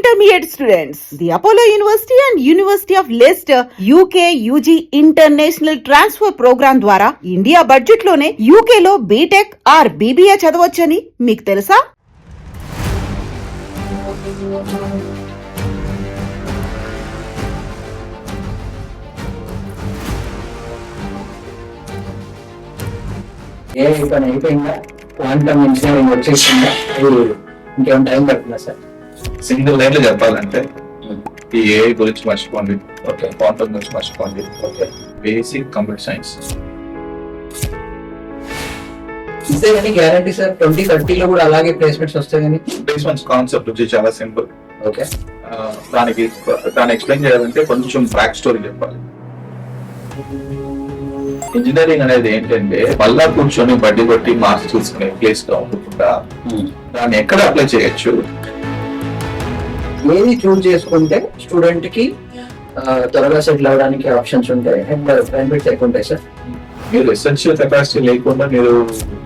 intermediate students. The Apollo University and University of Leicester UK UG International Transfer Program ద్వారా India budget లోనే UK లో BTech or BBA చదవొచ్చని మీకు తెలుసా? ఏ పని అయిపోయిందా? క్వాంటమ్ ఇంజనీరింగ్ వచ్చేసిందా? ఇంకేమైనా టైం పడుతుందా సార్? సింగిల్ లైన్ లో చెప్పాలంటే ఈ ఏఐ గురించి మర్చిపోండి, ఓకే. క్వాంటమ్ గురించి మర్చిపోండి, ఓకే. Basic computer science. ఇదే కానీ గ్యారంటీ సార్ 2030 లో కూడా అలాగే ప్లేస్మెంట్స్ వస్తాయని? ప్లేస్మెంట్స్ కాన్సెప్ట్ వచ్చి చాలా సింపుల్. ఓకే. దాన్ని ఎక్స్ప్లెయిన్ చేయాలంటే కొంచెం బ్యాక్ స్టోరీ చెప్పాలి. ఇంజనీరింగ్ అనేది ఏంటంటే మళ్ళా కూర్చొని బడ్డీ కొట్టి మార్క్స్ చూసుకునే ప్లేస్ గా ఉండకుండా దాన్ని ఎక్కడ అప్లై చేయొచ్చు, ఏది చూస్ చేసుకుంటే స్టూడెంట్ కి త్వరగా సెటిల్ అవడానికి ఆప్షన్స్ ఉంటాయి అండ్ బెనిఫిట్స్ ఎక్కువ ఉంటాయి సార్. మీరు ఎసెన్షియల్ కెపాసిటీ లేకుండా మీరు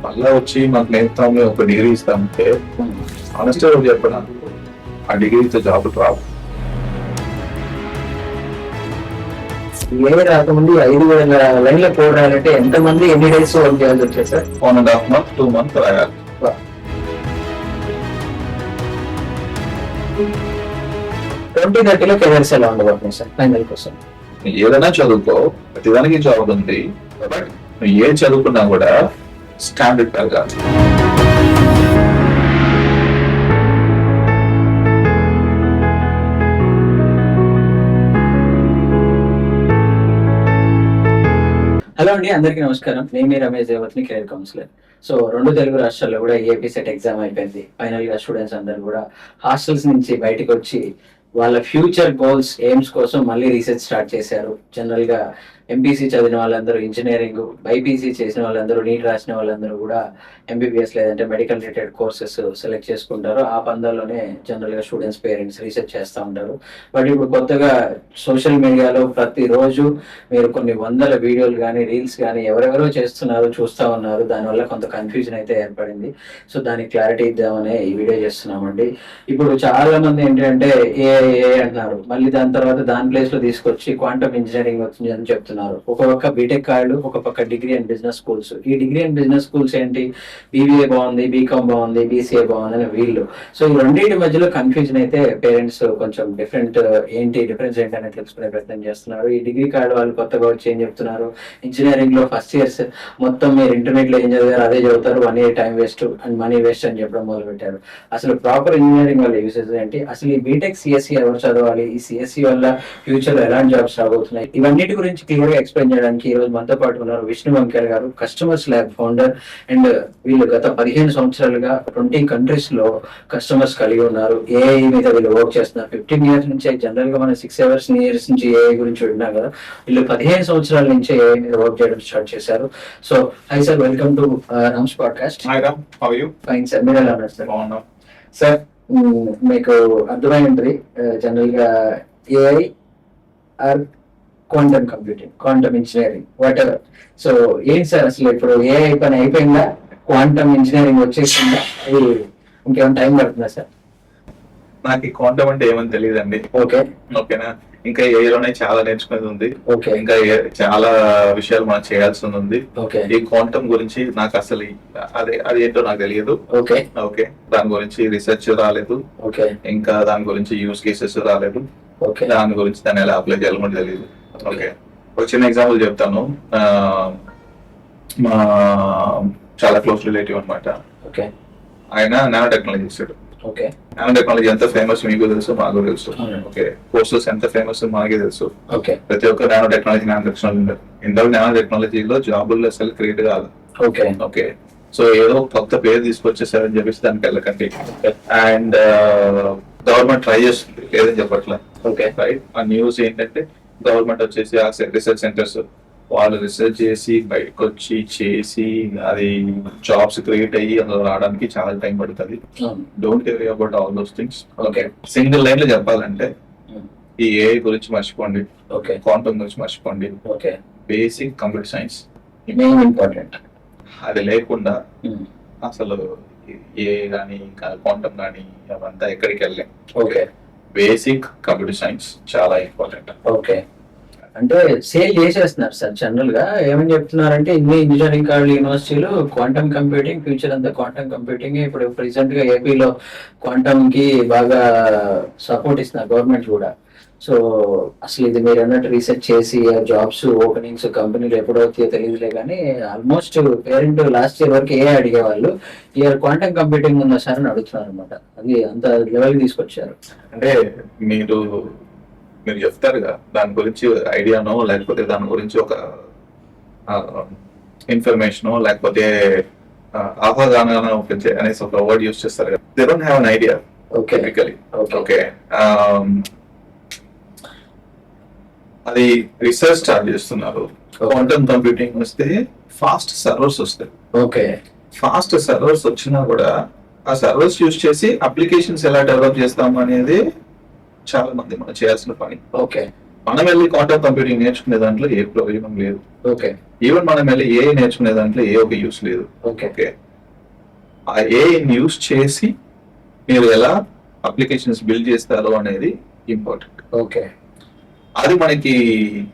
మళ్ళా వచ్చి మాకు నేర్తాము ఒక డిగ్రీ ఇస్తామంటే ఆనెస్ట్ చెప్పడం ఆ డిగ్రీతో జాబ్ రావు. ఏ రాకముందు 5,000 లైన్ల కోడ్ రాయాలంటే ఎంతమంది ఎన్ని డేస్ వర్క్ చేయాల్సి వచ్చాయి సార్? 1.5 month 2 months రాయాలి. 2030 లో కెరియర్స్ ఎలా ఉండబోతున్నాయి సార్? Final question. ఏదైనా చదువుకో, ప్రతిదానికి జాబ్ ఉంది, బట్ నువ్వు ఏం చదువుకున్నా కూడా స్టాండర్డ్ పెరగాలి. హలో అండి, అందరికీ నమస్కారం. నేను మీ రమేష్ దేవత్ని, కెరీర్ కౌన్సిలర్. సో 2 తెలుగు రాష్ట్రాల్లో కూడా ఏపీ సెట్ ఎగ్జామ్ అయిపోయింది. ఫైనల్ గా స్టూడెంట్స్ అందరూ కూడా హాస్టల్స్ నుంచి బయటకు వచ్చి వాళ్ళ ఫ్యూచర్ గోల్స్, ఎయిమ్స్ కోసం మళ్ళీ రీసెర్చ్ స్టార్ట్ చేశారు. జనరల్ గా ఎంపీసీ చదివిన వాళ్ళందరూ ఇంజనీరింగ్, బైపీసీ చేసిన వాళ్ళందరూ, నీట్ రాసిన వాళ్ళందరూ కూడా ఎంబీబీఎస్ లేదంటే మెడికల్ రిలేటెడ్ కోర్సెస్ సెలెక్ట్ చేసుకుంటారు. ఆ పందాల్లోనే జనరల్ గా స్టూడెంట్స్ పేరెంట్స్ రీసెర్చ్ చేస్తూ ఉంటారు. బట్ ఇప్పుడు కొత్తగా సోషల్ మీడియాలో ప్రతిరోజు మీరు కొన్ని వందల వీడియోలు కానీ రీల్స్ కానీ ఎవరెవరో చేస్తున్నారు, చూస్తూ ఉన్నారు. దానివల్ల కొంత కన్ఫ్యూజన్ అయితే ఏర్పడింది. సో దానికి క్లారిటీ ఇద్దామనే ఈ వీడియో చేస్తున్నామండి. ఇప్పుడు చాలా మంది ఏంటంటే ఏ అంటున్నారు, మళ్ళీ దాని తర్వాత దాని ప్లేస్ లో తీసుకొచ్చి క్వాంటమ్ ఇంజనీరింగ్ వచ్చింది అని చెప్తున్నారు. ఒక పక్క బీటెక్ కాళ్ళు, ఒక పక్క డిగ్రీ అండ్ బిజినెస్ స్కూల్స్. ఈ డిగ్రీ అండ్ బిజినెస్ స్కూల్స్ ఏంటి, బీబీఏ బాగుంది, బీకామ్ బాగుంది, బీసీఏ బాగుంది అని వీళ్ళు. సో ఈ రెండింటి మధ్యలో కన్ఫ్యూజన్ అయితే పేరెంట్స్ కొంచెం డిఫరెన్స్ ఏంటి అనేది తెలుసుకునే ప్రయత్నం చేస్తున్నారు. ఈ డిగ్రీ కార్డు వాళ్ళు కొత్తగా వచ్చి ఏం చెప్తున్నారు, ఇంజనీరింగ్ లో ఫస్ట్ ఇయర్స్ మొత్తం మీరు ఇంటర్మీడియట్ లో ఏం చదివారు అదే చదువుతారు, 1 year time waste and money waste అని చెప్పడం మొదలు పెట్టారు. అసలు ప్రాపర్ ఇంజనీరింగ్ వల్ల యూసెస్ ఏంటి, అసలు ఈ బీటెక్ సిఎస్సి ఎవరు చదవాలి, ఈ సిఎస్సి వల్ల ఫ్యూచర్ లో ఎలాంటి జాబ్స్ రాబోతున్నాయి, ఇవన్నిటి గురించి క్లియర్ గా ఎక్స్ప్లెయిన్ చేయడానికి ఈ రోజు మనతో పాటు ఉన్నారు విష్ణు వంకర్ గారు, కస్టమర్స్ ల్యాబ్ ఫౌండర్. అండ్ వీళ్ళు గత 15 సంవత్సరాలుగా 20 countries లో కస్టమర్స్ కలిగి ఉన్నారు. ఏఐ మీద వీళ్ళు వర్క్ చేస్తున్నారు. 15 years నుంచి, జనరల్ గా మనం 6 years నుంచి ఏఐ గురించి వింటున్నాం కదా, వీళ్ళు 15 సంవత్సరాల నుంచి ఏఐ మీద వర్క్ చేయడం స్టార్ట్ చేశారు. So hi sir, welcome to Ram's podcast. Hi Ram, how are you? Fine sir, మీరు ఎలా ఉన్నారు సార్? బాగున్నాం సార్. మీకు అర్థమై ఉంటుంది జనరల్ గా AI are quantum computing, quantum engineering, what ever. So ఏంటి సార్ అసలు ఇప్పుడు ఏఐ పని అయిపోయిందా? క్వాంటమ్ ఇంజనీరింగ్ వచ్చేసిందా? ఇంకేమైనా టైం పడుతుందా సార్? నాకు ఈ క్వాంటమ్ అంటే ఏమని తెలియదండి. ఓకే. ఓకేనా, ఇంకా ఏలోనే చాలా నేర్చుకునేది ఉంది. ఓకే. ఇంకా చాలా విషయాలు మనం చేయాల్సి ఉంది. ఓకే. ఈ క్వాంటమ్ గురించి నాకు అసలు అది ఏంటో నాకు తెలియదు. ఓకే. ఓకే, దాని గురించి రీసెర్చ్ రాలేదు. ఓకే. ఇంకా దాని గురించి యూస్ కేసెస్ రాలేదు. ఓకే. దాని గురించి దాన్ని ఎలా అప్లై చేయాలో కూడా తెలియదు. ఓకే, ఒక చిన్న ఎగ్జాంపుల్ చెప్తాను. మా చాలా క్లోజ్ రిలేటివ్ అనమాట. ఓకే. ఆయన నానో టెక్నాలజీ చేశాడు. ఓకే. నానో టెక్నాలజీ ఎంత ఫేమస్ మీకు తెలుసు, మాకు తెలుసు. ఓకే, కోర్సెస్ ఎంత ఫేమస్ మాకే తెలుసు. ఓకే. ప్రతి ఒక్క నానో టెక్నాలజీ ఇందులో నానో టెక్నాలజీలో జాబుల్లో అసలు క్రియేట్ కాదు. ఓకే. ఓకే, సో ఏదో కొత్త పేరు తీసుకొచ్చేసారని చెప్పేసి దానికి వెళ్ళకండి. అండ్ గవర్నమెంట్ ట్రై చేస్తుంది, లేదని చెప్పట్లే. ఓకే. రైట్, ఆ న్యూస్ ఏంటంటే గవర్నమెంట్ వచ్చేసి ఆ రీసెర్చ్ సెంటర్స్ వాళ్ళు రీసెర్చ్ చేసి బయటకు వచ్చి చేసి అది జాబ్స్ క్రియేట్ అయ్యి అందులో రావడానికి చాలా టైం పడుతుంది. Don't worry about all those things. Okay, single line లో చెప్పాలంటే ఈ ఏఐ గురించి మర్చిపోండి, ఓకే, క్వాంటమ్ గురించి మర్చిపోండి, okay, basic computer science important. అది లేకుండా అసలు ఏఐ కానీ క్వాంటమ్ కానీ అవంతా ఎక్కడికి వెళ్ళాం. ఓకే. బేసిక్ కంప్యూటర్ సైన్స్ చాలా ఇంపార్టెంట్. ఓకే, అంటే సేల్ చేసేస్తున్నారు సార్. జనరల్ గా ఏమని చెప్తున్నారంటే ఇన్ని ఇంజనీరింగ్ కాలేజ్ యూనివర్సిటీలు క్వాంటమ్ కంప్యూటింగ్, ఫ్యూచర్ అంతా క్వాంటమ్ కంప్యూటింగ్. ఇప్పుడు ప్రెసెంట్ గా ఏపీలో క్వాంటమ్ కి బాగా సపోర్ట్ ఇస్తున్నారు గవర్నమెంట్ కూడా. సో అసలు ఇది మీరు అన్నట్టు రీసెర్చ్ చేసి జాబ్స్ ఓపెనింగ్స్ కంపెనీలు ఎప్పుడవుతాయో తెలియదులే, కానీ ఆల్మోస్ట్ పేరెంట్ లాస్ట్ ఇయర్ వరకు అడిగేవాళ్ళు, ఇయర్ క్వాంటమ్ కంప్యూటింగ్ ఉందా సార్ అని అడుగుతున్నారు అనమాట. అది అంత లెవెల్ తీసుకొచ్చారు. అంటే మీరు చెప్తారుగా దాని గురించి ఐడియానో లేకపోతే దాని గురించి ఒక ఇన్ఫర్మేషన్ లేకపోతే అవగాహన అనేసి ఒక వర్డ్ యూస్ చేస్తారు కదా. They don't have an idea technically. Okay, అది రీసెర్చ్ స్టార్ట్ చేస్తున్నారు. క్వాంటమ్ కంప్యూటింగ్ వస్తే ఫాస్ట్ సర్వర్స్ వస్తాయి. ఓకే, ఫాస్ట్ సర్వర్స్ వచ్చినా కూడా ఆ సర్వర్స్ యూజ్ చేసి అప్లికేషన్స్ ఎలా డెవలప్ చేస్తాము అనేది చాలా మంది మనం చేయాల్సిన పని. ఓకే, మనం వెళ్ళి క్వాంటమ్ కంప్యూటింగ్ నేర్చుకునే దాంట్లో ఏ ప్రయోజనం లేదు. ఓకే, ఈవెన్ మనం వెళ్ళి ఏ నేర్చుకునే దాంట్లో ఏ ఒక యూస్ లేదు. ఓకే, ఆ ఏ యూస్ చేసి మీరు ఎలా అప్లికేషన్స్ బిల్డ్ చేస్తారో అనేది ఇంపార్టెంట్. ఓకే, అది మనకి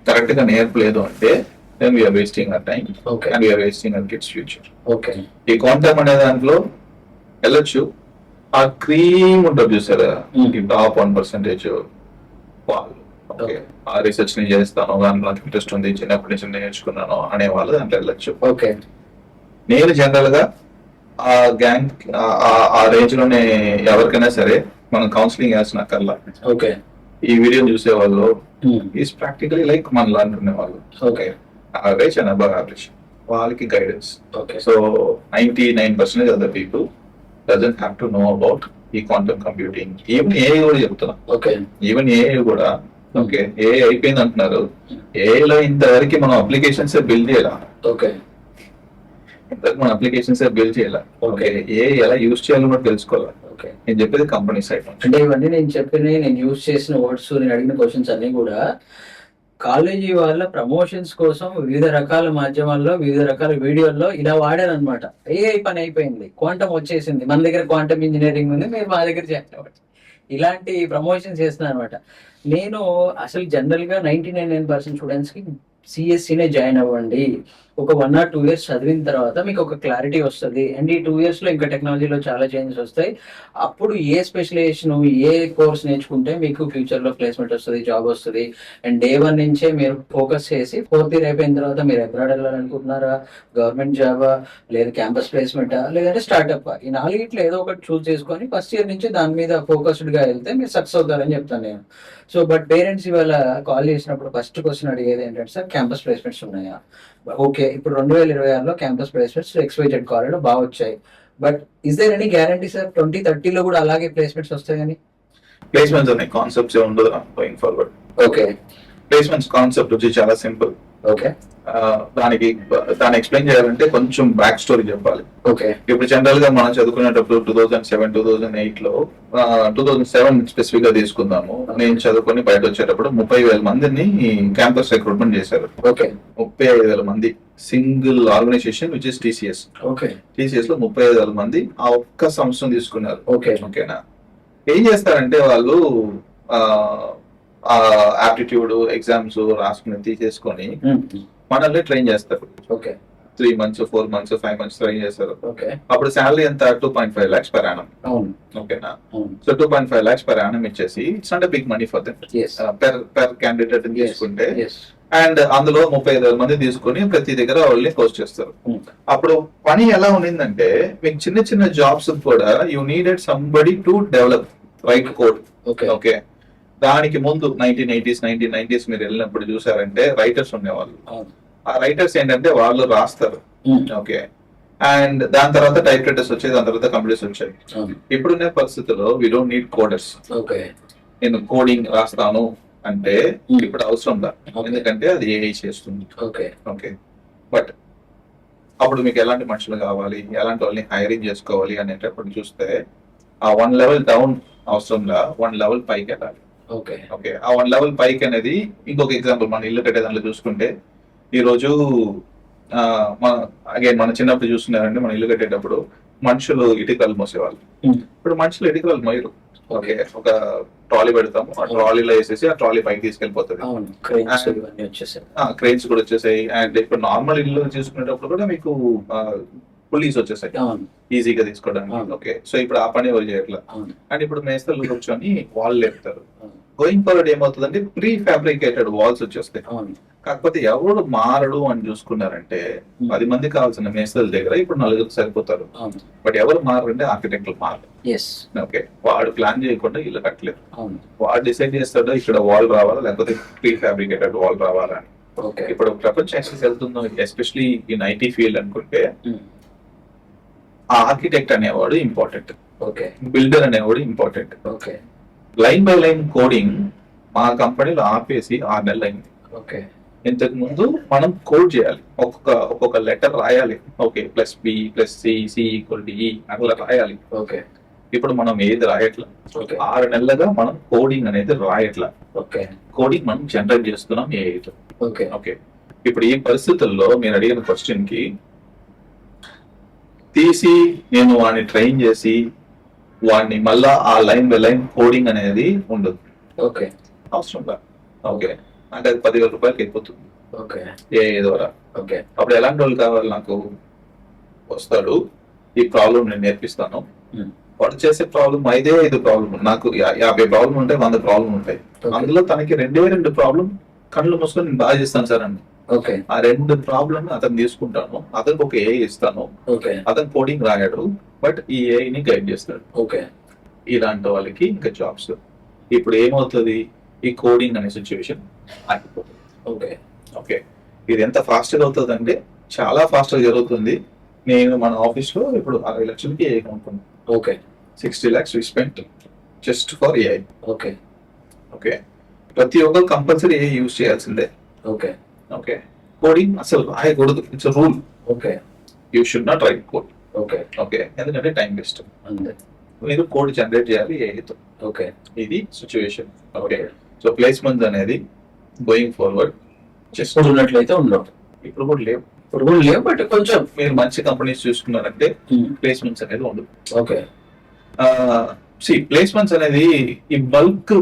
కరెక్ట్ గా నేర్పలేదు అంటే then we're wasting our time and we're wasting our kids future. Okay, ఈ క్వాంటమ్ అనే దాంట్లో వెళ్ళొచ్చు. ఆ క్రీమ్ ఉంటుంది చూసారా, టాప్ 1% వాళ్ళు ఓకే ఆ రీసెర్చ్ ని చేస్తాను, దాంట్లో నాకు ఇంట్రెస్ట్ ఉంది, చిన్నప్పటి నుంచి నేర్చుకున్నాను అనే వాళ్ళు దాంట్లో వెళ్ళొచ్చు. ఓకే, నేను జనరల్ గా ఆ గ్యాంగ్ ఆ రేంజ్ లోనే ఎవరికైనా సరే మనం కౌన్సిలింగ్ చేసిన కల్లా ఓకే ఈ వీడియో చూసే వాళ్ళు ఈస్ ప్రాక్టికలీ లైక్ మనలా అనుకునే వాళ్ళు. Okay, average and above average వాళ్ళకి guidance. Okay, so 99% of the people doesn't have to know about ఈ క్వాంటమ్ కంప్యూటింగ్. ఈవెన్ ఏఐ కూడా చెప్తున్నా. ఓకే, ఈవెన్ ఏఐ కూడా ఓకే ఏఐ అయిపోయింది అంటున్నారు. ఏఐలో ఇంతవరకు మనం అప్లికేషన్స్ బిల్డ్ చేయాల. ఓకే, ఇంతవరకు మన అప్లికేషన్స్ బిల్డ్ చేయాల. ఓకే, ఏఐ ఎలా యూజ్ చేయాలో కూడా తెలుసుకోవాలి. ఓకే, నేను చెప్పేది కంపెనీ సైడ్ నుంచి. అంటే ఇవన్నీ నేను యూజ్ చేసిన వర్డ్స్, నేను అడిగిన క్వశ్చన్స్ అన్ని కూడా కాలేజీ వాళ్ళ ప్రమోషన్స్ కోసం వివిధ రకాల మాధ్యమాల్లో వివిధ రకాల వీడియోల్లో ఇలా వాడారనమాట. ఏఐ పని అయిపోయింది, క్వాంటమ్ వచ్చేసింది, మన దగ్గర క్వాంటమ్ ఇంజనీరింగ్ ఉంది, మీరు మా దగ్గర చేస్తారు, ఇలాంటి ప్రమోషన్స్ చేస్తున్నారు అనమాట. నేను అసలు జనరల్ గా 99% స్టూడెంట్స్ కి సిఎస్సినే జాయిన్ అవ్వండి, ఒక 1 or 2 years చదివిన తర్వాత మీకు ఒక క్లారిటీ వస్తుంది, అండ్ ఈ 2 years లో ఇంకా టెక్నాలజీలో చాలా చేంజెస్ వస్తాయి, అప్పుడు ఏ స్పెషలైజేషన్ ఏ కోర్స్ నేర్చుకుంటే మీకు ఫ్యూచర్ లో ప్లేస్మెంట్ వస్తుంది, జాబ్ వస్తుంది, అండ్ day 1 నుంచే మీరు ఫోకస్ చేసి 4th year అయిపోయిన తర్వాత మీరు అబ్రాడ్ వెళ్ళాలనుకుంటున్నారా, గవర్నమెంట్ జాబా, లేదా క్యాంపస్ ప్లేస్మెంటా, లేదంటే స్టార్ట్అప్, ఈ 4 ఏదో ఒకటి చూస్ చేసుకొని ఫస్ట్ ఇయర్ నుంచి దాని మీద ఫోకస్డ్ గా వెళ్తే మీరు సక్సెస్ అవుతారని చెప్తాను నేను. సో బట్ పేరెంట్స్ ఇవాళ కాల్ చేసినప్పుడు ఫస్ట్ క్వశ్చన్ అడిగేది ఏంటంటే, సార్ క్యాంపస్ ప్లేస్మెంట్స్ ఉన్నాయా? ఓకే, ఇప్పుడు 2026లో క్యాంపస్ ప్లేస్మెంట్స్ XYZ కాలేజ్లో బాగా వచ్చాయి, but is there any guarantee sir 2030లో కూడా అలాగే ప్లేస్మెంట్స్ వస్తాయని? ప్లేస్మెంట్స్ అనే కాన్సెప్ట్స్ ఉండదు going forward. Okay, placements concept వచ్చి చాలా సింపుల్. ఓకే, దాన్ని ఎక్స్ప్లెయిన్ చేయాలంటే కొంచెం బ్యాక్ స్టోరీ చెప్పాలి. ఓకే, ఇప్పుడు జనరల్ గా మనం చదువుకునేటప్పుడు 2007, 2008 లో 2007 స్పెసిఫిక్ గా తీసుకుందాము. నేను చదువుకొని బయట వచ్చేటప్పుడు 30,000 మందిని క్యాంపస్ రిక్రూట్మెంట్ చేశారు. ఓకే, 35,000 మంది single organisation which is TCS. Okay, TCS లో 35,000 మంది ఆ ఒక్క సంవత్సరం తీసుకున్నారు. ఓకే, ఓకేనా? ఏం చేస్తారంటే వాళ్ళు ఆప్టిట్యూడ్ ఎగ్జామ్స్ రాసుకుని తీసేసుకొని మనల్ని ట్రైన్ చేస్తారు. Okay, 3 months, 4 months, 5 months train చేస్తారు. ఓకే, అప్పుడు శాలరీ ఎంత 2.5 lakhs per annum. అవును, ఓకేనా? అవును, సో 2.5 lakhs per annum ఇచ్చేసి it's not big money for them yes, per candidate తీసుకుంటే. yes, అండ్ అందులో 35,000 మంది తీసుకొని ప్రతి దగ్గర వాళ్ళని పోస్ట్ చేస్తారు. అప్పుడు పని ఎలా ఉండిందంటే మీకు చిన్న చిన్న జాబ్స్ కూడా you needed somebody to develop right code. Okay, okay, దానికి ముందు 1980s, 1990s మీరు వెళ్ళినప్పుడు చూసారంటే రైటర్స్ ఉండేవాళ్ళు. అవును, ఆ రైటర్స్ ఏంటంటే వాళ్ళు రాస్తారు. ఓకే, అండ్ దాని తర్వాత టైప్ రైటర్స్ వచ్చాయి, దాని తర్వాత కంప్యూటర్స్ వచ్చాయి. అవును, ఇప్పుడున్న పరిస్థితుల్లో we don't need coders. Okay, నేను కోడింగ్ రాస్తాను అంటే ఇప్పుడు అవసరం దా, ఎందుకంటే అది ఏఐ చేస్తుంది. ఓకే, ఓకే, బట్ అప్పుడు మీకు ఎలాంటి మనుషులు కావాలి, ఎలాంటి వాళ్ళని హైరింగ్ చేసుకోవాలి అనేటప్పుడు చూస్తే ఆ 1 level డౌన్ అవసరంగా 1 level పైకి వెళ్ళాలి. ఓకే, ఓకే, ఆ 1 level పైకి అనేది ఇంకొక ఎగ్జాంపుల్ మన ఇల్లు కట్టే దాంట్లో చూసుకుంటే ఈ రోజు మన చిన్నప్పుడు చూస్తున్నారంటే మన ఇల్లు కట్టేటప్పుడు మనుషులు ఇటుకలు మోసేవాళ్ళు. ఇప్పుడు మనుషులు ఇటుకలు మోయరు. ఓకే, ఒక ట్రాలీ పెడతాము, ఆ ట్రాలీలో వేసేసి ఆ ట్రాలీ పైకి తీసుకెళ్ళిపోతుంది. అవును, క్రెయిన్స్ ఇవన్నీ వచ్చేసాయి. క్రెయిన్స్ కూడా వచ్చేసాయి. అండ్ ఇప్పుడు నార్మల్ ఇల్లు చూసుకునేటప్పుడు కూడా మీకు పుల్లీస్ వచ్చేసాయి అవును ఈజీగా తీసుకోవడానికి. అవును. ఓకే, సో ఇప్పుడు ఆ పని ఎవరు చేయట్లా. అవును అండ్ ఇప్పుడు మేస్తలు కూర్చొని వాల్ లేపుతారు. అవును గోయింగ్ ఫార్వర్డ్ ఏమవుతుందంటే ప్రీ ఫ్యాబ్రికేటెడ్ వాల్స్ వచ్చేస్తాయి. అవును కాకపోతే ఎవరు మారడు అని చూసుకున్నారంటే 10 మంది కావాల్సిన మేస్తల దగ్గర ఇప్పుడు 4 సరిపోతారు. అవును బట్ ఎవరు మారంటే ఆర్కిటెక్ట్లు మారరు. ఎస్ ఓకే, వాడు ప్లాన్ చేయకుండా ఇల్లు కట్టలేదు. అవును వాడు డిసైడ్ చేస్తాడు ఇక్కడ వాల్ రావాలా లేకపోతే ప్రీ ఫ్యాబ్రికేటెడ్ వాల్ రావాలా అని. ఓకే ఇప్పుడు ప్రపంచం ఎక్సెస్ వెళ్తుందో, ఎస్పెషలీ ఇన్ ఐటీ ఫీల్డ్ అనుకుంటే ఆ ఆర్కిటెక్ట్ అనేవాడు ఇంపార్టెంట్, ఓకే బిల్డర్ అనేవాడు important. Okay line by line coding మా కంపెనీలో ఆపేసి 6 నెలలు అయింది. ఓకే ఇంతకు ముందు మనం కోడ్ చేయాలి, ఒక్కొక్క లెటర్ రాయాలి. Okay, plus B plus C, C equal D అట్లా రాయాలి. ఓకే ఇప్పుడు మనం ఏది రాయట్లా. ఓకే 6 నెలలుగా మనం కోడింగ్ అనేది రాయట్లా. ఓకే కోడింగ్ మనం జనరేట్ చేస్తున్నాం ఏఐతో. ఓకే ఓకే, ఇప్పుడు ఈ పరిస్థితుల్లో మీరు అడిగిన క్వశ్చన్ కి తీసి నేను వాడిని ట్రైన్ చేసి వాడిని మళ్ళా ఆ లైన్ బై లైన్ కోడింగ్ అనేది ఉండదు, ఓకే అవసరం లేదు. ఓకే, అంటే అది 10,000 రూపాయలకి అయిపోతుంది ఓకే ఏ ద్వారా. ఓకే అప్పుడు ఎలాంటి వాళ్ళు కావాలి నాకు? వస్తాడు, ఈ ప్రాబ్లం నేను నేర్పిస్తాను, వాడు చేసే ప్రాబ్లం 5 ప్రాబ్లం, నాకు 50 ప్రాబ్లం ఉంటాయి, 100 ప్రాబ్లం ఉంటాయి. అందులో తనకి 2 ప్రాబ్లం కళ్ళు మూసుకొని నేను బాగా చేస్తాను సార్ అండి. ఓకే ఆ 2 ప్రాబ్లం అతను తీసుకుంటాను, అతనికి ఒక ఏఐ ఇస్తాను, ఓకే అతను కోడింగ్ రాయడు బట్ ఈ ఏఐని గైడ్ చేస్తాడు. ఓకే ఇలాంటి వాళ్ళకి ఇంకా జాబ్స్. ఇప్పుడు ఏమవుతుంది, ఈ కోడింగ్ అనే సిచ్యువేషన్ ఆగిపోతుంది. ఓకే ఓకే, ఇది ఎంత ఫాస్ట్ గా అవుతుంది అంటే చాలా ఫాస్ట్ గా జరుగుతుంది. నేను మన ఆఫీస్ లో ఇప్పుడు 60 లక్షలకి ఏఐ కొనుక్కున్నాను. Okay 60 lakhs we spent just for AI. Okay okay, ప్రతి ఒక్కరు కంపల్సరీ ఏఐ యూజ్ చేయాల్సిందే. ఓకే ఓకే, కోడింగ్ అసలు రాయకూడదు, it's rule. Okay you should not right code. Okay okay, ఎందుకంటే టైం వేస్ట్. అంతే. మీరు కోడ్ జనరేట్ చేయాలి ఏఐతో. ఓకే ఇది సిచ్యువేషన్. ఓకే, సో ప్లేస్మెంట్స్ అనేది గోయింగ్ ఫార్వర్డ్ జస్ట్ ఇప్పుడు ఉన్నట్లయితే ఉండవు, ఇప్పుడు కూడా లేవు. ఇప్పుడు కూడా లేవు, బట్ కొంచెం మీరు మంచి కంపెనీస్ చూసుకున్నారంటే ప్లేస్మెంట్స్ అనేది ఉండదు. ఓకే ప్లేస్మెంట్స్ అనేది ఈ బల్క్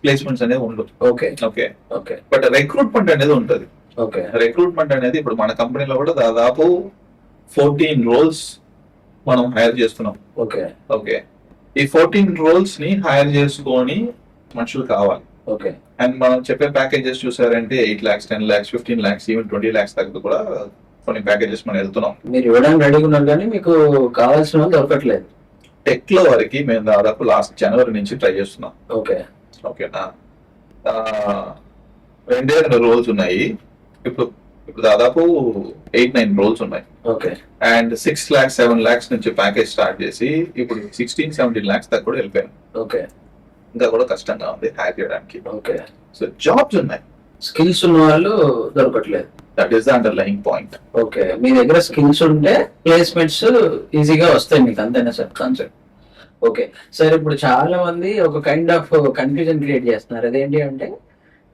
ప్లేస్మెంట్స్ అనేది ఉండదు. Okay okay, okay but recruitment అనేది ఉంటుంది. ఓకే రిక్రూట్మెంట్ అనేది ఇప్పుడు మన కంపెనీలో కూడా దాదాపు 14 రోల్స్ మనం హైర్ చేస్తున్నాం. ఓకే ఓకే, ఈ 14 రోల్స్ ని హైర్ చేసుకొని మనుషులు కావాలి. ఓకే అండ్ మనం చెప్పే ప్యాకేజెస్ చూసారంటే 8 lakhs, 10 lakhs, 15 lakhs, even 20 lakhs దాకా కూడా కొన్ని ప్యాకేజెస్ మనం వెళ్తున్నాం. మీరు ఇవ్వడానికి రెడీగా ఉన్నారు కానీ మీకు కావాల్సిన వాళ్ళు దొరకట్లేదు. టెక్ లో వరకు మేము దాదాపు లాస్ట్ జనవరి నుంచి ట్రై చేస్తున్నాం. ఓకే ఓకేనా, 2 రోల్స్ ఉన్నాయి. ఇప్పుడు దాదాపు 8-9 రోల్స్ ఉన్నాయి. ఓకే అండ్ 6 lakhs, 7 lakhs నుంచి ప్యాకేజ్ స్టార్ట్ చేసి ఇప్పుడు 16-17 lakhs దాకా కూడా వెళ్ళిపోయాను. ఓకే ఇంకా కూడా కష్టంగా ఉంది హైర్ చేయడానికి. ఓకే సో జాబ్స్ ఉన్నాయి, స్కిల్స్ ఉన్న వాళ్ళు దొరకట్లేదు. That is the underlying point. Okay, మీ దగ్గర స్కిల్స్ ఉంటే ప్లేస్మెంట్స్ ఈజీగా వస్తాయి మీకు, అంతేనా సార్ కాన్సెప్ట్? ఓకే సార్, ఇప్పుడు చాలా మంది ఒక కైండ్ ఆఫ్ కన్ఫ్యూజన్ క్రియేట్ చేస్తున్నారు. అదేంటి అంటే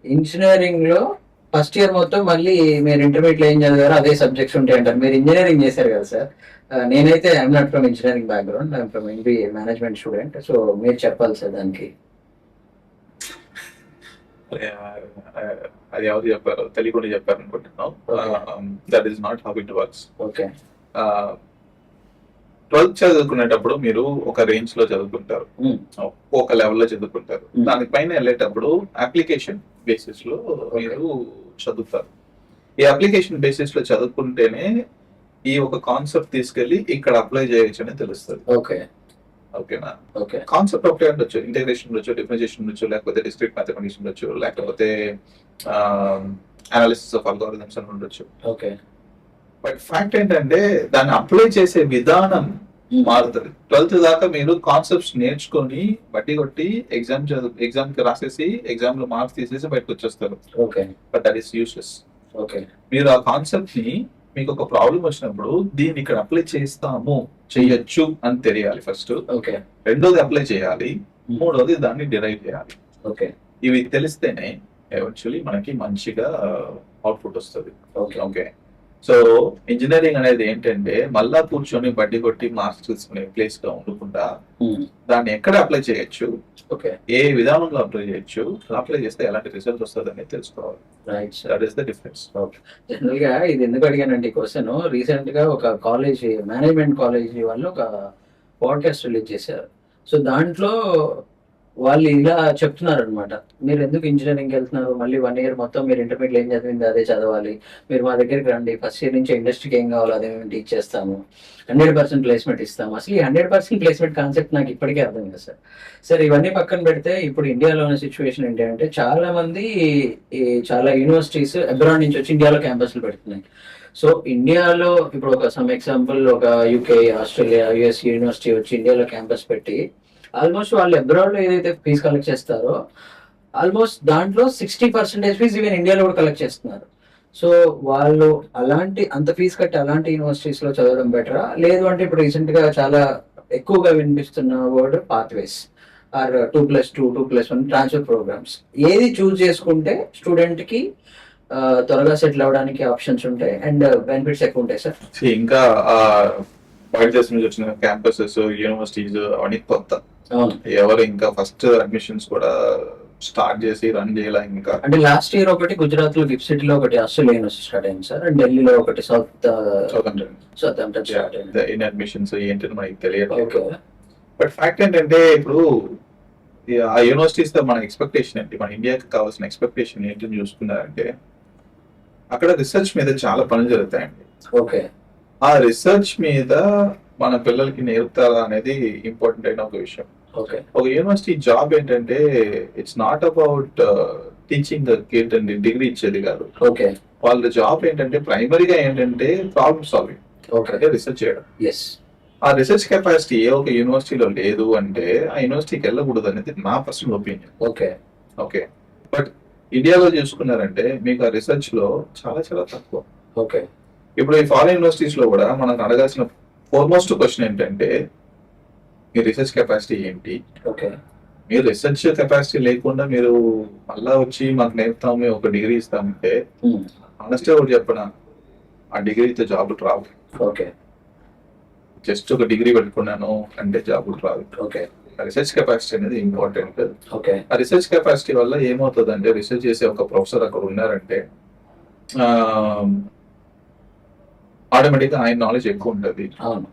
ఇంజనీరింగ్ లో ఫస్ట్ ఇయర్ మొత్తం మళ్ళీ మీరు ఇంటర్మీడియట్ లో ఏం చదివారో అదే సబ్జెక్ట్స్ ఉంటాయి అంటారు. మీరు ఇంజనీరింగ్ చేశారు కదా సార్, నేనైతే I'm not from engineering background, I'm from MBA management student. So మీరు చెప్పాలి సార్ దానికి. అది ఎవరు చెప్పారు, తెలియకుండా చెప్పారు అనుకుంటున్నాం. That is not how it works. Okay 12th చదువుకునేటప్పుడు మీరు ఒక రేంజ్ లో చదువుకుంటారు, ఒక లెవెల్లో చదువుకుంటారు. దానిపైన వెళ్ళేటప్పుడు అప్లికేషన్ బేసిస్ లో మీరు చదువుతారు. ఈ అప్లికేషన్ బేసిస్ లో చదువుకుంటేనే ఈ ఒక కాన్సెప్ట్ తీసుకెళ్లి ఇక్కడ అప్లై చేయొచ్చు అని తెలుస్తుంది. ఓకే ఓకేనా, ఓకే కాన్సెప్ట్ ఒకటే ఉండొచ్చు, ఇంటిగ్రేషన్ ఉండొచ్చు, డిఫరెన్షియేషన్ ఉండొచ్చు, లేకపోతే డిస్క్రీట్ మ్యాథమెటిక్స్ ఉండొచ్చు, లేకపోతే అనాలిసిస్ ఆఫ్ అల్గోరిథమ్స్ అని ఉండొచ్చు. ఓకే బట్ ఫ్యాక్ట్ ఏంటంటే దాన్ని అప్లై చేసే విధానం మారుతుంది. 12th దాకా మీరు కాన్సెప్ట్స్ నేర్చుకొని బట్టి కొట్టి ఎగ్జామ్ కి రాసేసి ఎగ్జామ్ లో మార్క్స్ తీసేసి బయటకు వచ్చేస్తారు. Okay but that is useless. Okay మీరు ఆ కాన్సెప్ట్ ని, మీకు ఒక ప్రాబ్లం వచ్చినప్పుడు దీన్ని ఇక్కడ అప్లై చేయొచ్చు అని తెలియాలి ఫస్ట్. ఓకే రెండోది అప్లై చేయాలి, మూడోది దాన్ని డిరైవ్ చేయాలి. ఓకే ఇవి తెలిస్తేనే యాక్చువల్లీ మనకి మంచిగా అవుట్పుట్ వస్తుంది. ఓకే ఓకే, సో ఇంజనీరింగ్ అనేది ఏంటంటే మళ్ళా కూర్చొని బడ్డీ కొట్టి మార్క్స్ తీసుకునే ప్లేస్ గా ఉండకుండా దాన్ని ఎక్కడ అప్లై చేయొచ్చు, ఓకే, ఏ విధానంలో అప్లై చేయొచ్చు, అప్లై చేస్తే ఎలాంటి రిజల్ట్ వస్తుంది అనేది తెలుసుకోవాలి. Right sir. That is the difference. General గా ఇది ఎందుకు అడిగానంటే క్వశ్చన్, రీసెంట్ గా ఒక కాలేజ్ మేనేజ్మెంట్ కాలేజ్ వాళ్ళు ఒక పాడ్కాస్ట్ రిలీజ్ చేశారు. సో దాంట్లో వాళ్ళు ఇలా చెప్తున్నారు అనమాట, మీరు ఎందుకు ఇంజనీరింగ్ వెళ్తున్నారు, మళ్ళీ 1 year మొత్తం మీరు ఇంటర్మీడియట్ ఏం చదివింది అదే చదవాలి, మీరు మా దగ్గరికి రండి, ఫస్ట్ ఇయర్ నుంచి ఇండస్ట్రీకి ఏం కావాలో అదే మేము టీచ్ చేస్తాము, 100% ప్లేస్మెంట్ ఇస్తాము. అసలు ఈ 100% ప్లేస్మెంట్ కాన్సెప్ట్ నాకు ఇప్పటికే అర్థం కదా సార్. సార్ ఇవన్నీ పక్కన పెడితే ఇప్పుడు ఇండియాలో ఉన్న సిచ్యువేషన్ ఏంటంటే చాలా మంది చాలా యూనివర్సిటీస్ అబ్రాడ్ నుంచి వచ్చి ఇండియాలో క్యాంపస్లు పెడుతున్నాయి. సో ఇండియాలో ఇప్పుడు ఒక సమ్ ఎగ్జాంపుల్ ఒక యూకే, ఆస్ట్రేలియా, యుఎస్ యూనివర్సిటీ వచ్చి ఇండియాలో క్యాంపస్ పెట్టి ఆల్మోస్ట్ వాళ్ళు అబ్రాడ్ లో ఏదైతే ఫీజు కలెక్ట్ చేస్తారో ఆల్మోస్ట్ దాంట్లో 60% ఫీజు ఈవెన్ ఇండియాలో కూడా కలెక్ట్ చేస్తున్నారు. సో వాళ్ళు అంత ఫీజు కట్టి అలాంటి యూనివర్సిటీస్ లో చదవడం బెటరా, లేదు అంటే ఇప్పుడు రీసెంట్ గా చాలా ఎక్కువగా వినిపిస్తున్న word pathways are 2+2, 2+1 transfer programmes, ఏది చూస్ చేసుకుంటే స్టూడెంట్ కి త్వరగా సెటిల్ అవ్వడానికి ఆప్షన్స్ ఉంటాయి అండ్ బెనిఫిట్స్ ఎక్కువ ఉంటాయి సార్? ఇంకా బయట దేశం నుంచి వచ్చిన క్యాంపసెస్, యూనివర్సిటీస్ అవన్నీ కొత్త. ఎవరు ఇంకా ఫస్ట్ అడ్మిషన్స్ కూడా స్టార్ట్ చేసి రన్ చేయాల. ఇంకా అంటే లాస్ట్ ఇయర్ ఒకటి గుజరాత్ లో గిఫ్ట్ సిటీలో ఒకటి ఆస్ట్రేలియా యూనివర్సిటీ స్టార్ట్ అయింది సార్, అండ్ ఢిల్లీలో ఒకటి సౌత్ స్టార్ట్ అయింది. ఇన్ అడ్మిషన్స్ ఏంటని మనకి తెలియదు. బట్ ఫ్యాక్ట్ ఏంటంటే ఇప్పుడు ఆ యూనివర్సిటీస్ తో మన ఎక్స్పెక్టేషన్ ఏంటి, మన ఇండియాకి కావాల్సిన ఎక్స్పెక్టేషన్ ఏంటని చూసుకున్నారంటే అక్కడ రీసెర్చ్ మీద చాలా పనులు జరుగుతాయండి. ఓకే, ఆ రీసెర్చ్ మీద మన పిల్లలకి నేర్పుతారా అనేది ఇంపార్టెంట్ అయిన ఒక విషయం. ఓకే, ఒక యూనివర్సిటీ జాబ్ ఏంటంటే it's not about teaching kid and degree ఇచ్చేది కాదు. ఓకే, వాళ్ళ జాబ్ ఏంటంటే ప్రైమరీగా ఏంటంటే ప్రాబ్లమ్ సాల్వింగ్, ఓకే, రీసెర్చ్ చేయడం. ఎస్, ఆ రీసెర్చ్ కెపాసిటీ ఏ ఒక యూనివర్సిటీలో లేదు అంటే ఆ యూనివర్సిటీకి వెళ్ళకూడదు అనేది నా personal opinion. Okay, okay, but ఇండియాలో చూసుకున్నారంటే మీకు ఆ రీసెర్చ్ లో చాలా చాలా తక్కువ. ఓకే, ఇప్పుడు ఈ ఫారెన్ యూనివర్సిటీస్ లో కూడా మనకు అడగాల్సిన ఫోర్మోస్ట్ క్వశ్చన్ ఏంటంటే మీ రీసెర్చ్ కెపాసిటీ ఏంటి? ఓకే, మీరు రీసెర్చ్ కెపాసిటీ లేకుండా మీరు మళ్ళా వచ్చి మాకు నేర్పుతాము, మేము ఒక డిగ్రీ ఇస్తామంటే ఆనెస్ట్ గా చెప్పనా, ఆ డిగ్రీతో జాబులు రావు. ఓకే, జస్ట్ ఒక డిగ్రీ పెట్టుకున్నాను అంటే జాబులు రావు. ఓకే, రీసెర్చ్ కెపాసిటీ అనేది ఇంపార్టెంట్. ఓకే, ఆ రీసెర్చ్ కెపాసిటీ వల్ల ఏమవుతుంది అంటే రీసెర్చ్ చేసే ఒక ప్రొఫెసర్ అక్కడ ఉన్నారంటే ఆటోమేటిక్ గా ఆయన నాలెడ్జ్ ఎక్కువ ఉంటుంది. అవును,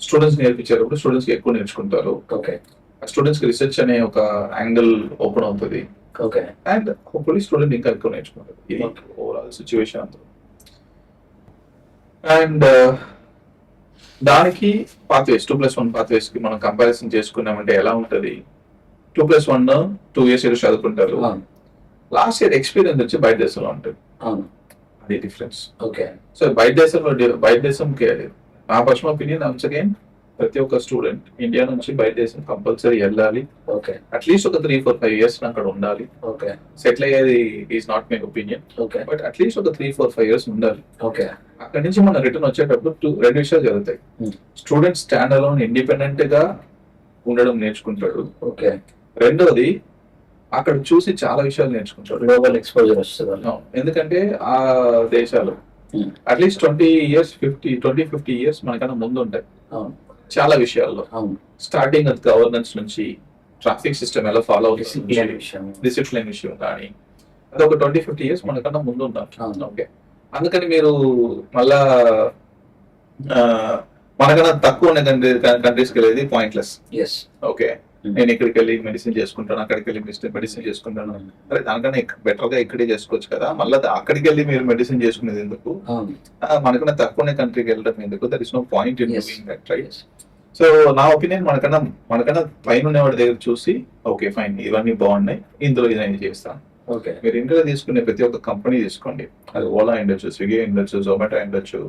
స్టూడెంట్స్ నేర్పించేటప్పుడు స్టూడెంట్స్ ఎక్కువ నేర్చుకుంటారు. ఓకే, స్టూడెంట్స్ కి రీసెర్చ్ అనే ఒక యాంగిల్ ఓపెన్ అవుతుంది. ఓకే, అండ్ హోప్ఫుల్లీ స్టూడెంట్ ఇంకా ఎక్కువ నేర్చుకుంటారు. ఇది ఓవరాల్ సిచ్యువేషన్ అంతా. అండ్ దానికి పాత్వేస్ 2+1 పాత్వేస్ కి మనం కంపారిజన్ చేసుకున్నామంటే ఎలా ఉంటది? 2+1 2 years చదువుకుంటారు. లాస్ట్ ఇయర్ ఎక్స్పీరియన్స్ వచ్చి బయట దేశంలో ఉంటుంది. అవును, అది డిఫరెన్స్. ఓకే, సో బయట దేశంకి నా పర్సనల్ ఒపీనియన్ వన్స్ అగైన్ ప్రతి ఒక్క స్టూడెంట్ ఇండియా నుంచి బయట దేశం కంపల్సరీ వెళ్ళాలి. ఓకే, అట్లీస్ట్ ఒక 3-4-5 years అక్కడ ఉండాలి. ఓకే, సెటిల్ అయ్యేది is not my opinion, okay, but at least ఒక 3-4-5 years ఉండాలి. ఓకే, అక్కడి నుంచి మన రిటర్న్ వచ్చేటప్పుడు రెండు విషయాలు జరుగుతాయి. స్టూడెంట్ స్టాండ్ అలోన్ ఇండిపెండెంట్ గా ఉండడం నేర్చుకుంటాడు. ఓకే, రెండోది అక్కడ చూసి చాలా విషయాలు నేర్చుకుంటాడు. గ్లోబల్ ఎక్స్పోజర్ వస్తుంది. ఎందుకంటే ఆ దేశాలు అట్లీస్ట్ 20-50 years మనకన్నా ముందు ఉంటాయి చాలా విషయాల్లో. స్టార్టింగ్ అది గవర్నెన్స్ నుంచి ట్రాఫిక్ సిస్టమ్ ఎలా ఫాలో అవుతుంది, డిసిప్లిన్ విషయం కానీ అది ఒక 20-50 years మనకన్నా ముందు ఉన్నారు. ఓకే, అందుకని మీరు మళ్ళా మనకన్నా తక్కువ ఉన్న కంట్రీస్కి వెళ్ళేది పాయింట్లెస్. ఓకే, నేను ఇక్కడికి వెళ్ళి మెడిసిన్ చేసుకుంటాను, అక్కడికి వెళ్ళి మెడిసిన్ చేసుకుంటాను, అరే దానికన్నా బెటర్ గా ఇక్కడే చేసుకోవచ్చు కదా, మళ్ళీ అక్కడికి వెళ్ళి మీరు మెడిసిన్ చేసుకునేది ఎందుకు, మనకన్నా తక్కువ కంట్రీకి వెళ్ళడం ఎందుకు? That is no point in doing that, right? So నా ఒపీనియన్ మనకన్నా పైన ఉండేవాడి దగ్గర చూసి ఓకే ఫైన్ ఇవన్నీ బాగున్నాయి, ఇందులో ఇదన్నీ చేస్తాను. మీరు ఇండియాలో తీసుకునే ప్రతి ఒక్క కంపెనీ తీసుకోండి, అది ఓలా ఉండొచ్చు, స్విగ్గీ ఉండొచ్చు, జొమాటో ఉండొచ్చు,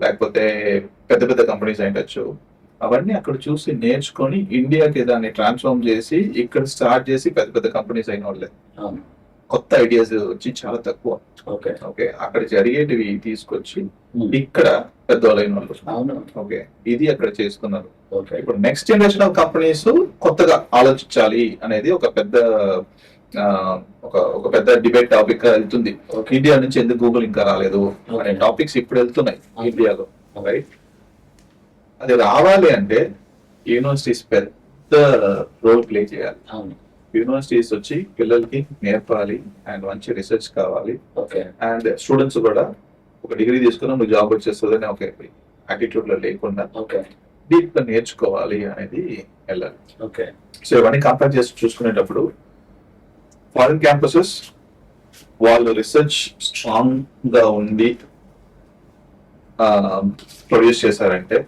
లేకపోతే పెద్ద పెద్ద కంపెనీస్ ఉండొచ్చు. అవన్నీ అక్కడ చూసి నేర్చుకొని ఇండియాకి దాన్ని ట్రాన్స్ఫార్మ్ చేసి ఇక్కడ స్టార్ట్ చేసి పెద్ద పెద్ద కంపెనీస్ అయిన వాళ్ళే. కొత్త ఐడియాస్ వచ్చి చాలా తక్కువ. ఓకే, అక్కడ జరిగేటివి తీసుకొచ్చి ఇక్కడ పెద్దవాళ్ళైన వాళ్ళు ఓకే ఇది అక్కడ చేసుకున్నారు. ఇప్పుడు నెక్స్ట్ జనరేషన్ ఆఫ్ కంపెనీస్ కొత్తగా ఆలోచించాలి అనేది ఒక పెద్ద ఒక పెద్ద డిబేట్ టాపిక్ గా వెళ్తుంది. Okay. ఇండియా నుంచి ఎందుకు గూగుల్ ఇంకా రాలేదు అనే Okay. టాపిక్స్ ఇప్పుడు వెళ్తున్నాయి Okay. ఇండియాలో, రైట్? అది రావాలి అంటే యూనివర్సిటీస్ పెద్ద రోల్ ప్లే చేయాలి. అవును. యూనివర్సిటీస్ వచ్చి పిల్లలకి నేర్పాలి అండ్ మంచి రీసెర్చ్ కావాలి. ఓకే. అండ్ స్టూడెంట్స్ కూడా ఒక డిగ్రీ తీసుకున్నా నువ్వు జాబ్ వచ్చేస్తుందని ఒక యాటిట్యూడ్ లో లేకుండా ఓకే. డీప్ గా నేర్చుకోవాలి అనేది వెళ్ళాలి. ఓకే. సో ఇవన్నీ కంపేర్ చేసి చూసుకునేటప్పుడు ఫారిన్ క్యాంపసెస్ వాళ్ళు రీసెర్చ్ స్ట్రాంగ్ గా ఉండి ప్రొడ్యూస్ చేశారంటే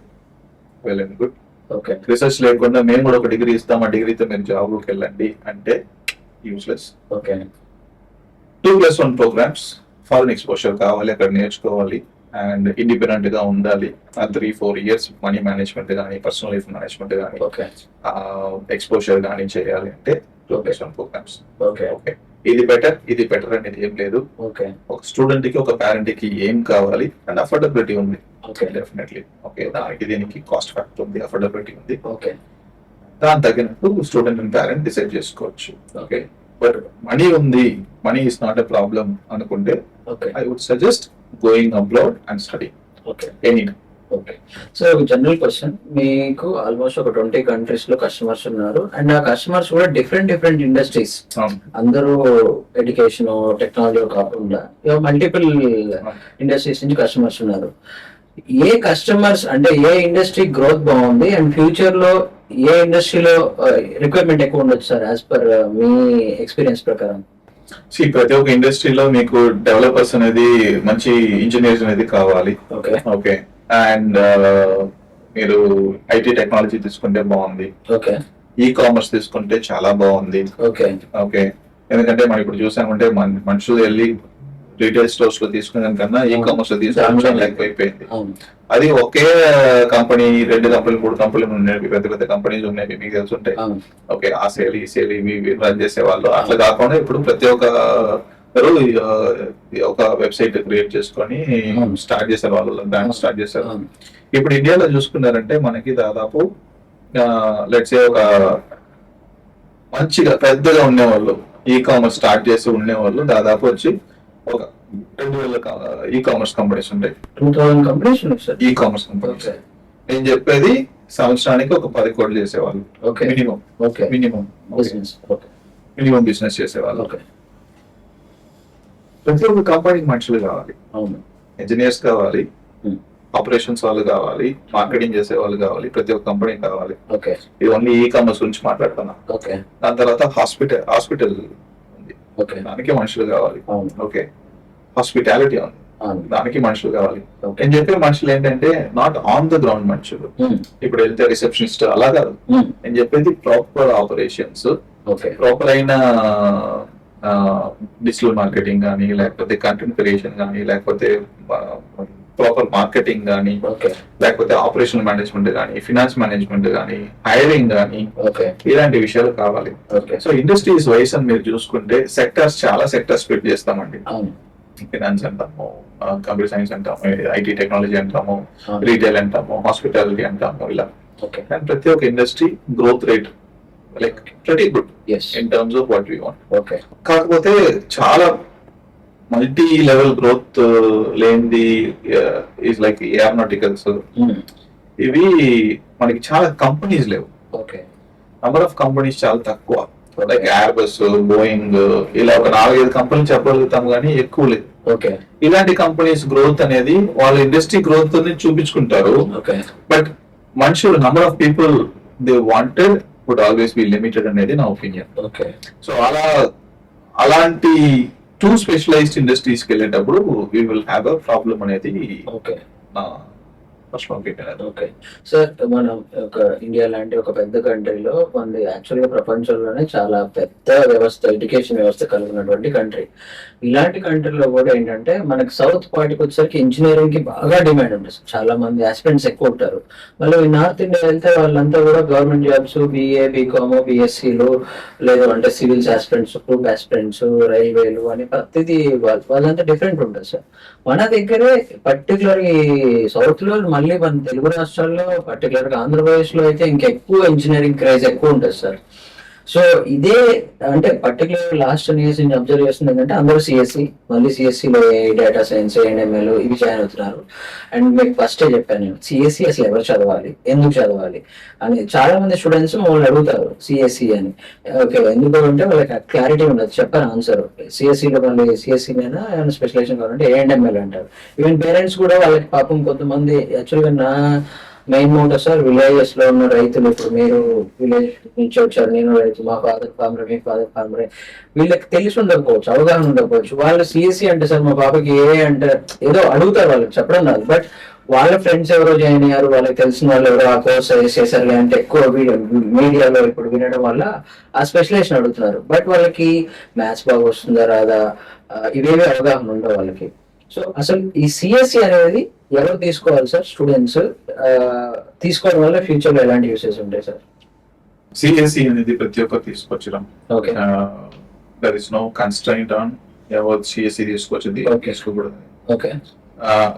well and good. Okay. Research లేకుండా మేము కూడా ఒక డిగ్రీ ఇస్తాం, ఆ డిగ్రీతో మీరు జాబ్కి వెళ్ళండి అంటే useless. Okay. 2+1 programmes, foreign exposure కావాలి, అక్కడ నేర్చుకోవాలి అండ్ ఇండిపెండెంట్ గా ఉండాలి. 3-4 ఇయర్స్ మనీ మేనేజ్మెంట్ కానీ పర్సనల్ లైఫ్ మేనేజ్మెంట్ కానీ ఓకే. ఎక్స్పోజర్ కానీ చేయాలి అంటే 2+1 ప్రోగ్రామ్స్. ఓకే. ఓకే, ఇది బెటర్ అనేది ఏం లేదు. ఓకే. ఒక స్టూడెంట్ కి ఒక పేరెంట్ కి ఏం కావాలి అండ్ అఫోర్డబిలిటీ ఉంది. ఓకే. డెఫినెట్లీ ఓకే, దానికి దీనికి కాస్ట్ ఫ్యాక్టర్ ఉంది, అఫోర్డబిలిటీ ఉంది. ఓకే. దాని తగినట్టు స్టూడెంట్ అండ్ పేరెంట్ డిసైడ్ చేసుకోవచ్చు. ఓకే, బట్ మనీ ఉంది, money is not a problem అనుకుంటే okay. I would suggest going abroad and study okay. Any. Okay. So ఒక జనరల్ క్వశ్చన్, మీకు ఆల్మోస్ట్ ఒక 20 కంట్రీస్ లో కస్టమర్స్ ఉన్నారు అండ్ ఆ కస్టమర్స్ కూడా డిఫరెంట్ ఇండస్ట్రీస్, అందరూ ఎడ్యుకేషన్ టెక్నాలజీ కాకుండా మల్టిపుల్ ఇండస్ట్రీస్ నుంచి కస్టమర్స్ ఉన్నారు. ఏ కస్టమర్స్ అంటే ఏ ఇండస్ట్రీ గ్రోత్ బాగుంది అండ్ ఫ్యూచర్ లో ఏ ఇండస్ట్రీలో రిక్వైర్మెంట్ ఎక్కువ ఉండొచ్చు సార్ యాజ్ పర్ మీ ఎక్స్పీరియన్స్ ప్రకారం? ప్రతి ఒక్క ఇండస్ట్రీలో మీకు డెవలపర్స్ అనేది, మంచి ఇంజనీర్స్ అనేది కావాలి. ఓకే. ఓకే, అండ్ మీరు ఐటీ టెక్నాలజీ తీసుకుంటే బాగుంది. ఓకే. ఈ కామర్స్ తీసుకుంటే చాలా బాగుంది. ఓకే. ఓకే, ఎందుకంటే మనం ఇప్పుడు చూసామంటే మనుషులు వెళ్ళి రీటైల్ స్టోర్స్ లో తీసుకునే కన్నా ఈ కామర్స్ లో తీసుకోవడం ఎక్కువైపోయింది. అది ఒకే కంపెనీ, 2 కంపెనీలు 3 కంపెనీలు ఉన్నాయి, పెద్ద కంపెనీలు ఉన్నాయి, మీకు తెలుసుంటాయి. ఓకే, ఆ సేల్ ఈ సేల్ ఇవి రన్ చేసే వాళ్ళు. అట్లా కాకుండా ఇప్పుడు ప్రతి ఒక్క ఒక వెబ్సైట్ క్రియేట్ చేసుకొని స్టార్ట్ చేశారు, వాళ్ళు బ్రాండ్ స్టార్ట్ చేశారు. ఇప్పుడు ఇండియాలో చూసుకున్నారంటే మనకి దాదాపు లెట్స్ సే ఒక మంచిగా పెద్దగా ఉండేవాళ్ళు, ఈ కామర్స్ స్టార్ట్ చేసి ఉండేవాళ్ళు దాదాపు వచ్చి ఒక 2000 ఈ కామర్స్ కంపెనీస్ ఉంటాయి. 2000 కంపెనీస్ ఉన్నాయి సార్ ఈ కామర్స్ కంపెనీస్. నేను చెప్పేది సంవత్సరానికి ఒక 10 కోట్లు చేసేవాళ్ళు okay. Minimum. Okay. Minimum business. Okay. Minimum business చేసేవాళ్ళు. ఓకే. ప్రతి ఒక్క కంపెనీకి మనుషులు కావాలి, అవును. ఇంజనీర్స్ కావాలి, ఆపరేషన్స్ వాళ్ళు కావాలి, మార్కెటింగ్ చేసే వాళ్ళు కావాలి, ప్రతి ఒక్క కంపెనీ కావాలి. ఓకే. ఇది ఓన్లీ ఈ కామర్స్ గురించి మాట్లాడుతున్నా. ఓకే. దాని తర్వాత హాస్పిటల్ ఉంది, ఓకే. దానికి మనుషులు కావాలి. అవును. ఓకే, హాస్పిటాలిటీ ఉంది, అవును. దానికి మనుషులు కావాలి. ఓకే. నేను చెప్పే మనుషులు ఏంటంటే నాట్ ఆన్ ద గ్రౌండ్ మనుషులు, ఇప్పుడు వెళ్తే రిసెప్షనిస్ట్ అలా కాదు. నేను చెప్పేది ప్రాపర్ ఆపరేషన్స్, ఓకే. ప్రాపర్ అయిన డిజిటల్ మార్కెటింగ్ కానీ, లేకపోతే కంటెంట్ క్రియేషన్ కానీ, లేకపోతే ప్రాపర్ మార్కెటింగ్ కానీ, ఓకే. లేకపోతే ఆపరేషనల్ మేనేజ్మెంట్ కానీ, ఫినాన్స్ మేనేజ్మెంట్ కానీ, హైరింగ్ కానీ, ఓకే. ఇలాంటి విషయాలు కావాలి. ఓకే. సో ఇండస్ట్రీస్ వైస్ అని మీరు చూసుకుంటే సెక్టర్స్, చాలా సెక్టర్స్ స్ప్లిట్ చేస్తామండి. అవును. ఫినాన్స్ అంటాము, కంప్యూటర్ సైన్స్ అంటాము, ఐటీ టెక్నాలజీ అంటాము, అవును. రీటైల్ అంటాము, హాస్పిటాలిటీ అంటాము, ఇలా. ఓకే. అండ్ ప్రతి ఒక్క industry growth rate like pretty good yes in terms of what we want. Okay. కాకపోతే చాలా మల్టీ లెవెల్ గ్రోత్ లేనిది ఈజ్ లైక్ ఏరోనాటికల్స్. ఇవి మనకి చాలా కంపెనీస్ లేవు, ఓకే. నంబర్ ఆఫ్ కంపెనీస్ చాలా తక్కువ. లైక్ ఎయిర్బస్, బోయింగ్, ఇలా ఒక 4-5 కంపెనీలు చెప్పగలుగుతాం కానీ ఎక్కువ లేదు. ఓకే. ఇలాంటి కంపెనీస్ గ్రోత్ అనేది వాళ్ళ ఇండస్ట్రీ గ్రోత్ చూపించుకుంటారు, ఓకే. బట్ మనుషులు number of people they wanted would always be limited అనేది నా ఒపీనియన్. ఓకే. సో అలాంటి 2 స్పెషలైజ్డ్ ఇండస్ట్రీస్కి వెళ్ళేటప్పుడు we will have a problem అనేది ఓకే. నా పర్సనల్ ఒపీనియన్. ఓకే సార్, మనం ఒక ఇండియా లాంటి ఒక పెద్ద కంట్రీలో మనది యాక్చువల్గా ప్రపంచంలోనే చాలా పెద్ద వ్యవస్థ, ఎడ్యుకేషన్ వ్యవస్థ కలిగినటువంటి కంట్రీ. ఇలాంటి కంట్రీలో కూడా ఏంటంటే మనకి సౌత్ పార్టీకి వచ్చేసరికి ఇంజనీరింగ్ కి బాగా డిమాండ్ ఉంటుంది. చాలా మంది ఆస్పిరెంట్స్ ఎక్కువ ఉంటారు. మళ్ళీ నార్త్ ఇండియా వెళ్తే వాళ్ళంతా కూడా గవర్నమెంట్ జాబ్స్, బిఏ, బీకామ్, బిఎస్సీలు, లేదు అంటే సివిల్స్ ఆస్పిరెంట్స్, గ్రూప్ ఆస్పిరెంట్స్, రైల్వేలు అని ప్రతిదీ వాళ్ళంతా డిఫరెంట్ ఉంటుంది సార్. మన దగ్గరే పర్టికులర్ ఈ సౌత్ లో, మళ్ళీ మన తెలుగు రాష్ట్రాల్లో, పర్టికులర్ గా ఆంధ్రప్రదేశ్ లో అయితే ఇంకెక్కువ ఇంజనీరింగ్ క్రేజ్ ఎక్కువ ఉంటుంది సార్. సో ఇదే అంటే పర్టికులర్ లాస్ట్ ఇయర్స్ నుంచి అబ్జర్వ్ చేస్తుంది ఏంటంటే అందరూ సిఎస్సి, మళ్ళీ సిఎస్సిలో డేటా సైన్స్, ఏఎన్ఎంఎల్ ఇవి జాయిన్ అవుతున్నారు. అండ్ మీకు ఫస్టే చెప్పాను నేను, సిఎస్సి అసలు ఎవరు చదవాలి, ఎందుకు చదవాలి అని చాలా మంది స్టూడెంట్స్ మమ్మల్ని అడుగుతారు సిఎస్సి అని. ఓకే, ఎందుకు అంటే వాళ్ళకి క్లారిటీ ఉండదు, చెప్పారు ఆన్సర్. సిఎస్సిలో మళ్ళీ సిఎస్సి మీద ఏమైనా స్పెషలైజేషన్ కావాలంటే ఏఎన్ఎంఎల్ అంటారు. ఈవెన్ పేరెంట్స్ కూడా వాళ్ళకి పాపం కొంతమంది యాక్చువల్గా నా మెయిన్ మోటో సార్, విలేజెస్ లో ఉన్న రైతులు, ఇప్పుడు మీరు విలేజ్ నుంచి వచ్చారు, నేను రైతు, మా ఫాదర్ ఫార్మర్, మీ ఫాదర్ ఫార్మరే, వీళ్ళకి తెలిసి ఉండకపోవచ్చు, అవగాహన ఉండకపోవచ్చు. వాళ్ళు సిఎస్సి అంటే సార్ మా పాపకి ఏ అంటే ఏదో అడుగుతారు, వాళ్ళకి చెప్పడం రాదు. బట్ వాళ్ళ ఫ్రెండ్స్ ఎవరో జాయిన్ అయ్యారు, వాళ్ళకి తెలిసిన వాళ్ళు ఎవరో ఆ కోర్స్ చేశారు అంటే ఎక్కువ మీడియాలో ఇప్పుడు వినడం వల్ల ఆ స్పెషలైజేషన్ అడుగుతున్నారు. బట్ వాళ్ళకి మ్యాథ్స్ బాగా వస్తుందా రాదా ఇవేవి అవగాహన ఉండవు వాళ్ళకి. సో అసలు ఈ సిఎస్సి అనేది ఎవరు తీసుకోవాలి సార్? స్టూడెంట్స్ తీసుకోవడం వల్ల ఫ్యూచర్ లో ఎలాంటి యూసెస్ ఉంటాయి సార్? సిఎస్సి అనేది ప్రతి ఒక్కరు తీసుకొచ్చడం. Okay, there is no constraint on ఎవరు సిఎస్సి తీసుకొచ్చింది Okay. తీసుకోకూడదు. ఓకే,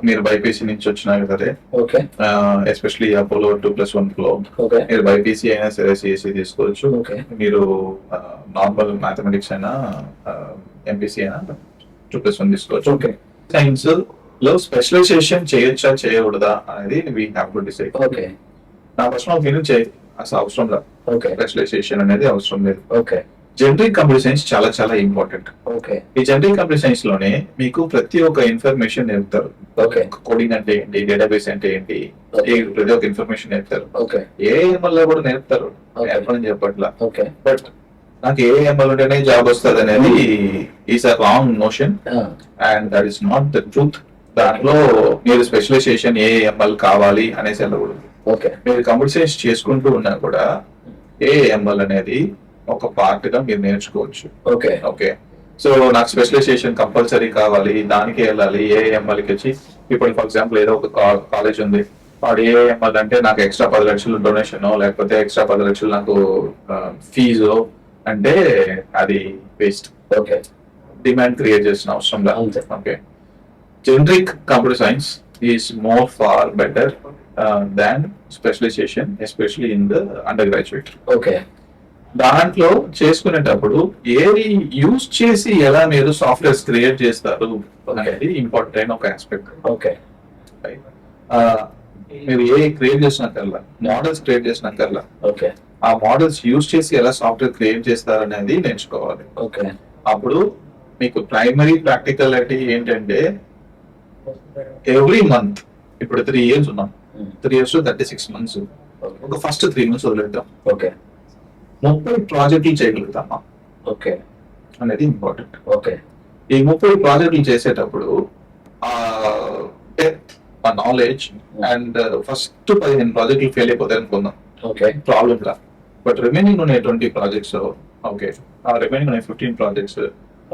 మీరు బైపీసీ నుంచి వచ్చినా సరే, okay, especially Apollo 2+1 flow, okay, మీరు బైపీసీ అయినా సరే సిఎస్సి తీసుకోవచ్చు. ఓకే, మీరు నార్మల్ మ్యాథమెటిక్స్ అయినా ఎంపీసీ అయినా 2+1 తీసుకోవచ్చు. ఓకే, సైన్స్ లో స్పెషలైజేషన్ చేయొచ్చా చేయకూడదా అనేది we have to decide. Okay, నా పర్సనల్ ఒపీనియన్ చేయి, అసలు అవసరం లేదు. ఓకే, స్పెషలైజేషన్ అనేది అవసరం లేదు. ఓకే, జనరిక్ కంప్యూటర్ సైన్స్ చాలా చాలా ఇంపార్టెంట్. ఓకే, ఈ జనరిక్ కంప్యూటర్ సైన్స్ లోనే మీకు ప్రతి ఒక్క ఇన్ఫర్మేషన్ నేర్పుతారు. ఓకే, కోడింగ్ అంటే ఏంటి, డేటాబేస్ అంటే ఏంటి, ప్రతి ఒక్క ఇన్ఫర్మేషన్ నేర్పుతారు. ఓకే, ఏఎంఎల్ లో కూడా నేర్పుతారు, నేర్పని చెప్పట్లా. ఓకే, బట్ నాకు ఏఎంఎల్ ఉంటేనే జాబ్ వస్తుంది అనేది is a wrong notion and that is not the truth. దాంట్లో మీరు స్పెషలైజేషన్ ఏఎంఎల్ కావాలి అనేసి వెళ్ళకూడదు. ఓకే, మీరు కంప్యూటర్ సైన్స్ చేసుకుంటూ ఉన్నా కూడా ఏఎంఎల్ అనేది ఒక పార్ట్ గా మీరు నేర్చుకోవచ్చు. ఓకే, ఓకే, సో నాకు స్పెషలైజేషన్ కంపల్సరీ కావాలి, దానికి వెళ్ళాలి ఏఎంఎల్కి వచ్చి. ఇప్పుడు ఫర్ ఎగ్జాంపుల్ ఏదో ఒక కాలేజ్ ఉంది, వాడు ఏఎంఎల్ అంటే నాకు ఎక్స్ట్రా 10 లక్షలు డొనేషన్ లేకపోతే ఎక్స్ట్రా 10 లక్షలు నాకు ఫీజు అంటే అది వేస్ట్. ఓకే, డిమాండ్ క్రియేట్ చేసిన అవసరం లేదు. అంతే. Okay, generic computer science is more far better than specialisation, especially in the undergraduate. Okay, దాంట్లో చేసుకునేటప్పుడు ఏది యూజ్ చేసి ఎలా మీరు సాఫ్ట్వేర్స్ క్రియేట్ చేస్తారు అనేది ఇంపార్టెంట్ అయిన ఒక ఆస్పెక్ట్. ఓకే, మీరు ఏ క్రియేట్ చేసినాకల్లా, మోడల్స్ క్రియేట్ చేసినాకల్లా ఓకే, ఆ మోడల్స్ యూజ్ చేసి ఎలా సాఫ్ట్వేర్ క్రియేట్ చేస్తారు అనేది నేర్చుకోవాలి. ఓకే, అప్పుడు మీకు ప్రైమరీ ప్రాక్టికాలిటీ ఏంటంటే ఎవ్రీ మంత్, ఇప్పుడు 3 years ఉన్నాం, 3 years 36 months, ఒక ఫస్ట్ 3 months వదిలేద్దాం, ఓకే, 30 ప్రాజెక్టులు చేయగలుగుతామా ఓకే, అనేది ఇంపార్టెంట్. ఓకే, ఈ 30 ప్రాజెక్టులు చేసేటప్పుడు ఆ డెప్త్, ఆ నాలెడ్జ్ అండ్ ఫస్ట్ 15 ప్రాజెక్టులు ఫెయిల్ అయిపోతాయి అనుకుందాం, okay, problem law. But remaining ఉన్నాయి 20 ప్రాజెక్ట్స్, ఓకే, ఆ రిమైనింగ్ ఉన్నాయి 15 ప్రాజెక్ట్స్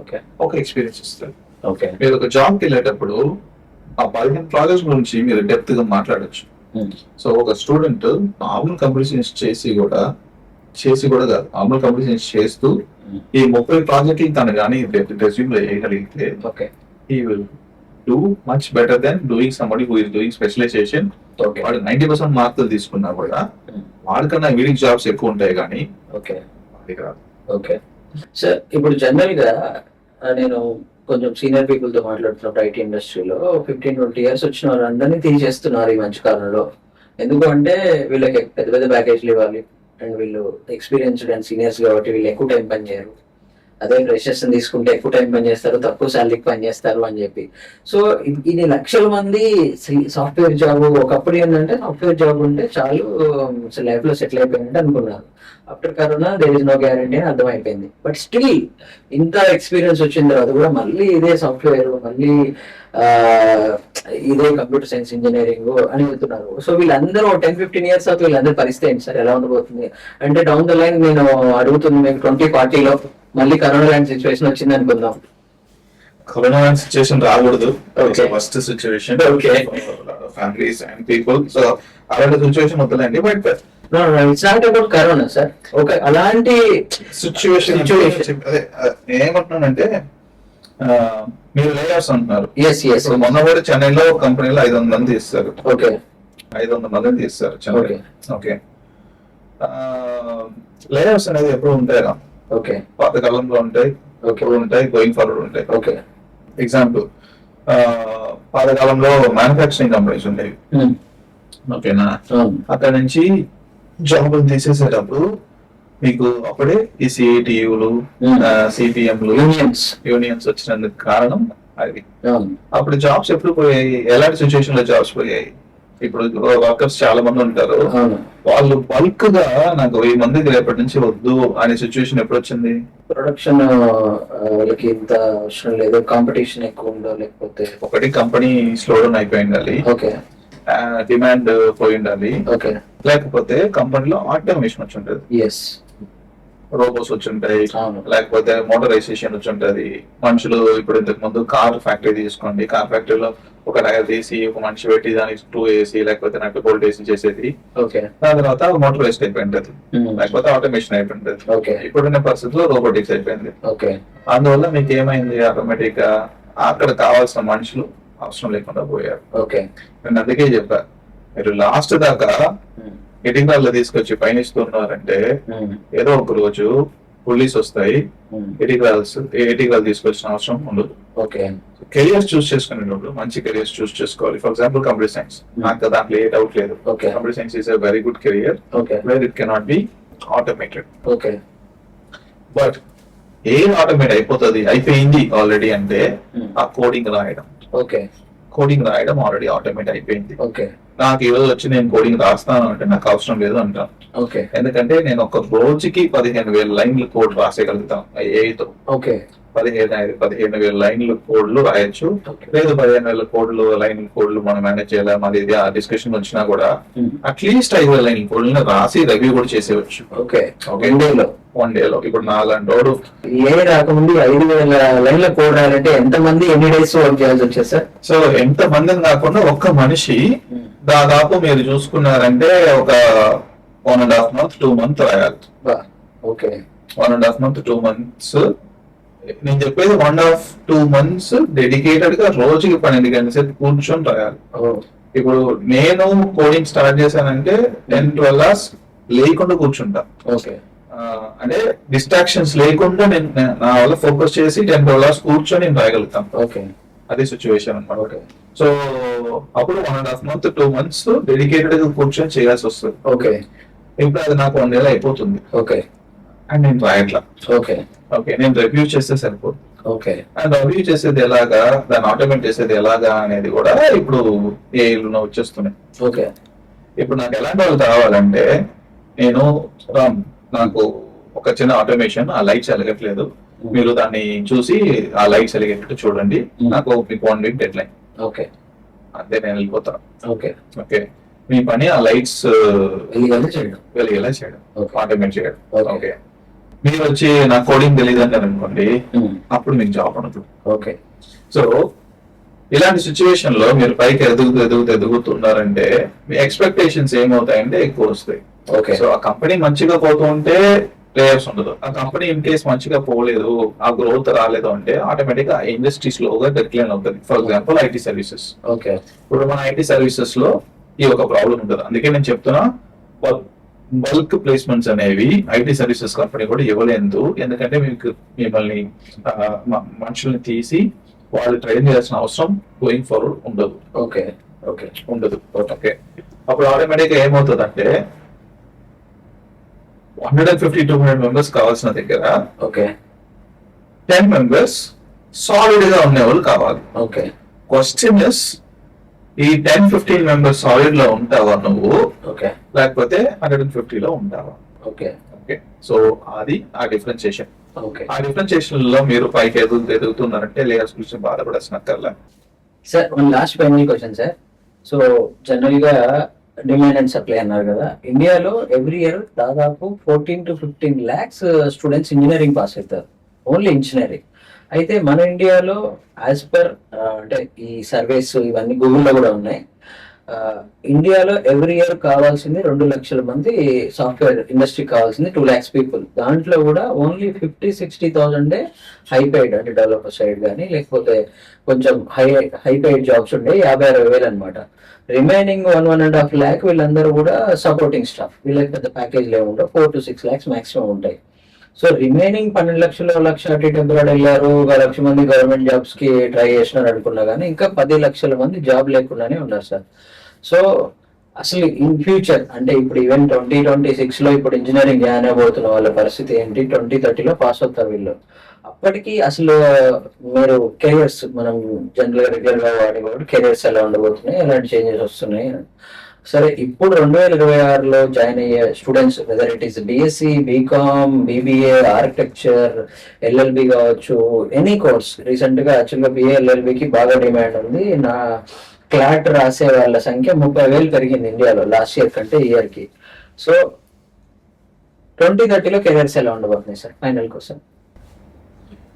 ఓకే, ఒక ఎక్స్పీరియన్స్ ఇస్తారు. ఓకే, మీరు ఒక జాబ్కి వెళ్ళేటప్పుడు ఆ 15 ప్రాజెక్ట్స్ గురించి మీరు డెప్త్ గా మాట్లాడచ్చు. సో ఒక స్టూడెంట్ నార్మల్ కంప్యూటర్ సైన్స్ చేసి కూడా కాదు, నార్మల్ కంప్యూటర్ సైన్స్ చేస్తూ ఈ 30 ప్రాజెక్టులు తను కానీ రెజ్యూమ్ లో వేయగలిగితే okay, he will do much better than doing somebody who is doing specialization. Okay, వాడు 90% మార్కులు తీసుకున్నా కూడా వాడికన్నా వీడికి జాబ్స్ ఎక్కువ ఉంటాయి కానీ ఓకే, వాడికి రాదు. ఓకే. సార్ ఇప్పుడు జనరల్ గా నేను కొంచెం సీనియర్ పీపుల్ తో మాట్లాడుతున్నప్పుడు ఐటీ ఇండస్ట్రీలో 15-20 years వచ్చిన వాళ్ళందరినీ తీసేస్తున్నారు ఈ మధ్య కాలంలో. ఎందుకు అంటే వీళ్ళకి పెద్ద పెద్ద ప్యాకేజ్లు ఇవ్వాలి అండ్ వీళ్ళు ఎక్స్పీరియన్స్డ్ అండ్ సీనియర్స్ కాబట్టి వీళ్ళు ఎక్కువ టైం పని చేయరు. అదే ఫ్రెషర్స్ తీసుకుంటే ఎక్కువ టైం పని చేస్తారు, తక్కువ శాలరీకి పని చేస్తారు అని చెప్పి. సో ఇన్ని లక్షల మంది సాఫ్ట్వేర్ జాబ్, ఒకప్పుడు ఏంటంటే సాఫ్ట్వేర్ జాబ్ ఉంటే చాలు లైఫ్ లో సెటిల్ అయిపోయినట్టు అనుకున్నారు. After corona there is no guarantee అని అర్థమైపోయింది. బట్ స్టిల్ ఇంత ఎక్స్పీరియన్స్ వచ్చిన తర్వాత కూడా మళ్ళీ ఇదే సాఫ్ట్వేర్, మళ్ళీ ఇదే కంప్యూటర్ సైన్స్ ఇంజనీరింగ్ అని వెళ్తున్నారు. సో వీళ్ళందరూ 10-15 years తర్వాత వీళ్ళందరూ పరిస్థితి ఏంటి సార్, ఎలా ఉండబోతుంది అంటే డౌన్ ద లైన్ నేను అడుగుతుంది, మేము 2040లో మళ్ళీ కరోనా లాంటి సిచ్యువేషన్ వచ్చింది అనుకుందాం. కరోనా సిచ్యువేషన్ రాకూడదు, Okay. First situation Okay. Families and people. So అలాంటి సిచ్యువేషన్ వద్దులేండి. But it's not about corona sir, ఒక అలాంటి సిచ్యువేషన్ అదే నేనేమంటున్నానంటే మీరు లే ఆఫ్స్ అంటున్నారు. ఎస్ ఎస్ ఇప్పుడు మొన్న కూడా చెన్నైలో కంపెనీలో 500 మంది ఇస్తారు, ఓకే 500 మందిని తీస్తారు చెన్నై. Okay. ఓకే, లేయర్స్ అనేది ఎప్పుడు ఉంటాయి, ఓకే పాత కాలంలో ఉంటాయి, ఓకే ఎప్పుడు ఉంటాయి, గోయింగ్ ఫార్వర్డ్ ఉంటాయి. ఓకే ఎగ్జాంపుల్, పాతకాలంలో మ్యానుఫ్యాక్చరింగ్ కంపెనీస్ ఉండేవి, ఓకేనా. అక్కడ నుంచి జాబులు తీసేసేటప్పుడు మీకు అప్పుడే ఈ సిఐటియులు, సిపిఎంలు, యూనియన్స్ వచ్చినందుకు కారణం అది. అప్పుడు జాబ్స్ ఎప్పుడు పోయాయి, ఎలాంటి సిచ్యువేషన్ లో జాబ్స్ పోయాయి? ఇప్పుడు వర్కర్స్ చాలా మంది ఉంటారు, వాళ్ళు బల్క్ గా నాకు 1000 మందికి రేపటి నుంచి వద్దు అనే సిచ్యువేషన్ ఎప్పుడు వచ్చింది? ప్రొడక్షన్ వాళ్ళకి ఇంత అవసరం లేదు, కాంపిటీషన్ ఎక్కువ ఉందో, లేకపోతే ఒకటి కంపెనీ స్లో డౌన్ అయిపోయి ఉండాలి, ఓకే డిమాండ్ పోయి ఉండాలి, ఓకే లేకపోతే కంపెనీలో ఆటోమేషన్ వచ్చి ఉంటుంది, ఎస్ రోబోస్ వచ్చి ఉంటాయి, అవును లేకపోతే మోటరైజేషన్ వచ్చి ఉంటది. మనుషులు ఇప్పుడు ఇంతకు ముందు కార్ ఫ్యాక్టరీ తీసుకోండి, కార్ ఫ్యాక్టరీలో ఒక టైర్ తీసి ఒక మనిషి పెట్టి దానికి స్క్రూ వేసి లేకపోతే నట్టు బోల్ట్ వేసి చేసేది. ఓకే దాని తర్వాత మోటరైజ్డ్ అయిపోయి ఉంటది, లేకపోతే ఆటోమేషన్ అయిపోయి ఉంటది. ఓకే ఇప్పుడున్న పరిస్థితుల్లో రోబోటిక్స్ అయిపోయింది. ఓకే అందువల్ల మీకు ఏమైంది, ఆటోమేటిక్ గా అక్కడ కావాల్సిన మనుషులు అవసరం లేకుండా పోయారు. ఓకే నేను అందుకే చెప్పా, మీరు లాస్ట్ దాకా ఇటికరాల్లో తీసుకొచ్చి పైన ఇస్తున్నారంటే ఏదో ఒక రోజు పోలీస్ వస్తాయి, ఇటికరాలు తీసుకొచ్చిన అవసరం ఉండదు. ఓకే కెరియర్స్ చూస్ చేసుకునేటప్పుడు మంచి కెరియర్స్ చూస్ చేసుకోవాలి. ఫర్ ఎగ్జాంపుల్ కంప్యూటర్ సైన్స్, నాకు దాంట్లో ఏ డౌట్ లేదు. Okay computer science is a very good career okay where it cannot be automated. Okay but ఏం ఆటోమేట్ అయిపోయింది ఆల్రెడీ అంటే ఆ కోడింగ్ రాయడం. ఓకే కోడింగ్ రాయడం ఆల్రెడీ ఆటోమేట్ అయిపోయింది. ఓకే నాకు ఈ రోజు వచ్చి నేను కోడింగ్ రాస్తాను అంటే నాకు అవసరం లేదు అంటాను, ఓకే ఎందుకంటే నేను ఒక రోజుకి 15,000 లైన్లు కోడ్ రాసేయగలుగుతాను ఏఐతో. ఓకే 15,000 లైన్లు కోడ్లు రాయొచ్చు, లేదు 15,000 లైన్ల కోడ్లు మనం మేనేజ్ చేయాలి. మరి ఇది ఆ డిస్కషన్ వచ్చినా కూడా అట్లీస్ట్ 5,000 లైన్ల కోడ్లను రాసి రివ్యూ కూడా చేసేవచ్చు. ఓకే వన్ డేలో. ఇప్పుడు నాలుగంటోడు ఏ రాకముందు 5,000 లైన్ల కోడ్ రాయాలంటే ఎంత మంది ఎన్ని డేస్ వర్క్ చేయాల్సి వచ్చేది సార్? సో ఎంత మందిని కాకుండా ఒక్క మనిషి దాదాపు మీరు చూసుకున్నారంటే ఒక 1.5 months 2 months రాయాలి. Okay 1.5 months 2 months. నేను చెప్పేది 1.5 2 months డెడికేటెడ్ గా రోజుకి 12 గంటల సేపు కూర్చొని రాయాలి. ఇప్పుడు నేను కోడింగ్ స్టార్ట్ చేశానంటే 10-12 hours లేకుండా కూర్చుంటా. ఓకే అంటే డిస్ట్రాక్షన్స్ లేకుండా నేను నా వల్ల ఫోకస్ చేసి 10-12 hours కూర్చొని నేను రాయగలుగుతాను. ఓకే అదే సిచ్యువేషన్ అనమాట. ఓకే సో అప్పుడు 1.5 months 2 months డెడికేటెడ్ గా కూర్చొని చేయాల్సి వస్తుంది. ఓకే ఇప్పుడు అది నాకు 1 నెల అయిపోతుంది ఓకే అండ్ నేను రాయట్లా. ఓకే ఓకే నేను రివ్యూ చేస్తే సరిపోతుంది. ఓకే అండ్ రివ్యూ చేసేది ఎలాగా, దాన్ని ఆటోమేట్ చేసేది ఎలాగా అనేది కూడా ఇప్పుడు ఏఐలో వచ్చేస్తున్నాయి. ఓకే ఇప్పుడు నాకు ఎలాంటి వాళ్ళు కావాలంటే, నేను నాకు ఒక చిన్న ఆటోమేషన్, ఆ లైట్స్ వెలగట్లేదు, మీరు దాన్ని చూసి ఆ లైట్స్ వెలిగేటట్టు చూడండి, నాకు మీకు 1 week డెడ్ లైన్, ఓకే అంతే నేను వెళ్ళిపోతాను. ఓకే ఓకే మీ పని ఆ లైట్స్ వెలిగేలా చేయడం, ఆటోమేట్ చేయడం. ఓకే మీరు వచ్చి నా కోడింగ్ తెలియదు అంటారు అనుకోండి, అప్పుడు మీకు జాబ్ ఉండదు. ఓకే సో ఇలాంటి సిచ్యువేషన్ లో మీరు పైకి ఎదుగుతున్నారంటే మీ ఎక్స్పెక్టేషన్స్ ఏమవుతాయంటే ఎక్కువ వస్తాయి. ఓకే సో ఆ కంపెనీ మంచిగా పోతూ ఉంటే ప్లేయర్స్ ఉండదు. ఆ కంపెనీ ఇన్ కేస్ మంచిగా పోలేదు, ఆ గ్రోత్ రాలేదు అంటే ఆటోమేటిక్ గా ఇండస్ట్రీ స్లోగా డిక్లైన్ అవుతుంది. For example IT services. Okay ఇప్పుడు మన ఐటీ సర్వీసెస్ లో ఈ ఒక ప్రాబ్లం ఉంటుంది. అందుకే నేను చెప్తున్నా, బల్క్ ప్లేస్మెంట్స్ అనేవి ఐటీ సర్వీసెస్ కంపెనీ కూడా ఇవ్వలేదు. ఎందుకంటే మీకు మిమ్మల్ని మనుషుల్ని తీసి వాళ్ళు ట్రైన్ చేయాల్సిన అవసరం గోయింగ్ ఫార్వర్డ్ ఉండదు. ఓకే ఓకే ఉండదు. ఓకే అప్పుడు ఆటోమేటిక్ గా ఏమవుతుంది అంటే 150-200 మెంబర్స్ కావాల్సిన దగ్గర ఓకే 10 మెంబర్స్ సాలిడ్ గా ఉండేవాళ్ళు కావాలి. ఓకే క్వశ్చన్ ఇస్, ఈ 10-15 మెంబర్స్ సాలిడ్ లో ఉంటావా నువ్వు, ఓకే లేకపోతే 150 లో ఉంటావా? ఓకే ఓకే సో అది ఆ డిఫరెన్షియేషన్. ఓకే ఆ డిఫరెన్షియేషన్ లో మీరు పైకి ఎదుగుతున్నారంటే లేయర్స్ గురించి బాధపడాల్సిన అక్కర్లే. Sir one last final question sir. So general గా డిమాండ్ అండ్ సప్లై అన్నారు కదా, ఇండియాలో ఎవ్రీ ఇయర్ దాదాపు 14 to 15 lakhs students engineering pass అవుతారు, ఓన్లీ ఇంజనీరింగ్. అయితే మన ఇండియాలో యాజ్ పర్ అంటే ఈ సర్వేస్ ఇవన్నీ గూగుల్లో కూడా ఉన్నాయి, ఇండియాలో ఎవ్రీ ఇయర్ కావాల్సింది 2 లక్షల మంది సాఫ్ట్వేర్ ఇండస్ట్రీ కావాల్సింది 2 lakhs పీపుల్. దాంట్లో కూడా ఓన్లీ 50-60,000 హై పెయిడ్ అంటే డెవలపర్ సైడ్ కానీ లేకపోతే కొంచెం హై పెయిడ్ జాబ్స్ ఉండే 50-60 వేలు అనమాట. రిమైనింగ్ 1.5 lakh వీళ్ళందరూ కూడా సపోర్టింగ్ స్టాఫ్. వీళ్ళకి పెద్ద ప్యాకేజ్ లేకుండా 4 to 6 lakhs మాక్సిమం ఉంటాయి. సో రిమైనింగ్ 12 లక్షలు, 1 లక్ష అటు టెంపరీ వెళ్ళారు, 1 లక్ష మంది గవర్నమెంట్ జాబ్స్ కి ట్రై చేసినారు అనుకున్నా కానీ ఇంకా 10 లక్షల మంది జాబ్ లేకుండానే ఉన్నారు సార్. సో అసలు ఇన్ ఫ్యూచర్ అంటే ఇప్పుడు ఈవెన్ 2026 లో ఇప్పుడు ఇంజనీరింగ్ జాయిన్ అయిపోతున్న వాళ్ళ పరిస్థితి ఏంటి, 2030లో పాస్ అవుతారు వీళ్ళు. అప్పటికి అసలు మీరు కెరియర్స్ మనం జనరల్ గా రెగ్యులర్ గా వాడేవాడు కెరియర్స్ ఎలా ఉండబోతున్నాయి, ఎలాంటి చేంజెస్ వస్తున్నాయి. సరే ఇప్పుడు 2026లో జాయిన్ అయ్యే students whether it is BSc, BCom, BBA, architecture, LLB కావచ్చు, ఎనీ కోర్స్. రీసెంట్ గా యాక్చువల్గా బిఏ ఎల్ఎల్బికి బాగా డిమాండ్ ఉంది. నా క్లాట్ రాసే వాళ్ళ సంఖ్య 30,000 పెరిగింది ఇండియాలో లాస్ట్ ఇయర్ కంటే ఇయర్ కి. సో 2030లో కెరియర్స్ ఎలా ఉండబోతున్నాయి సార్? Final question.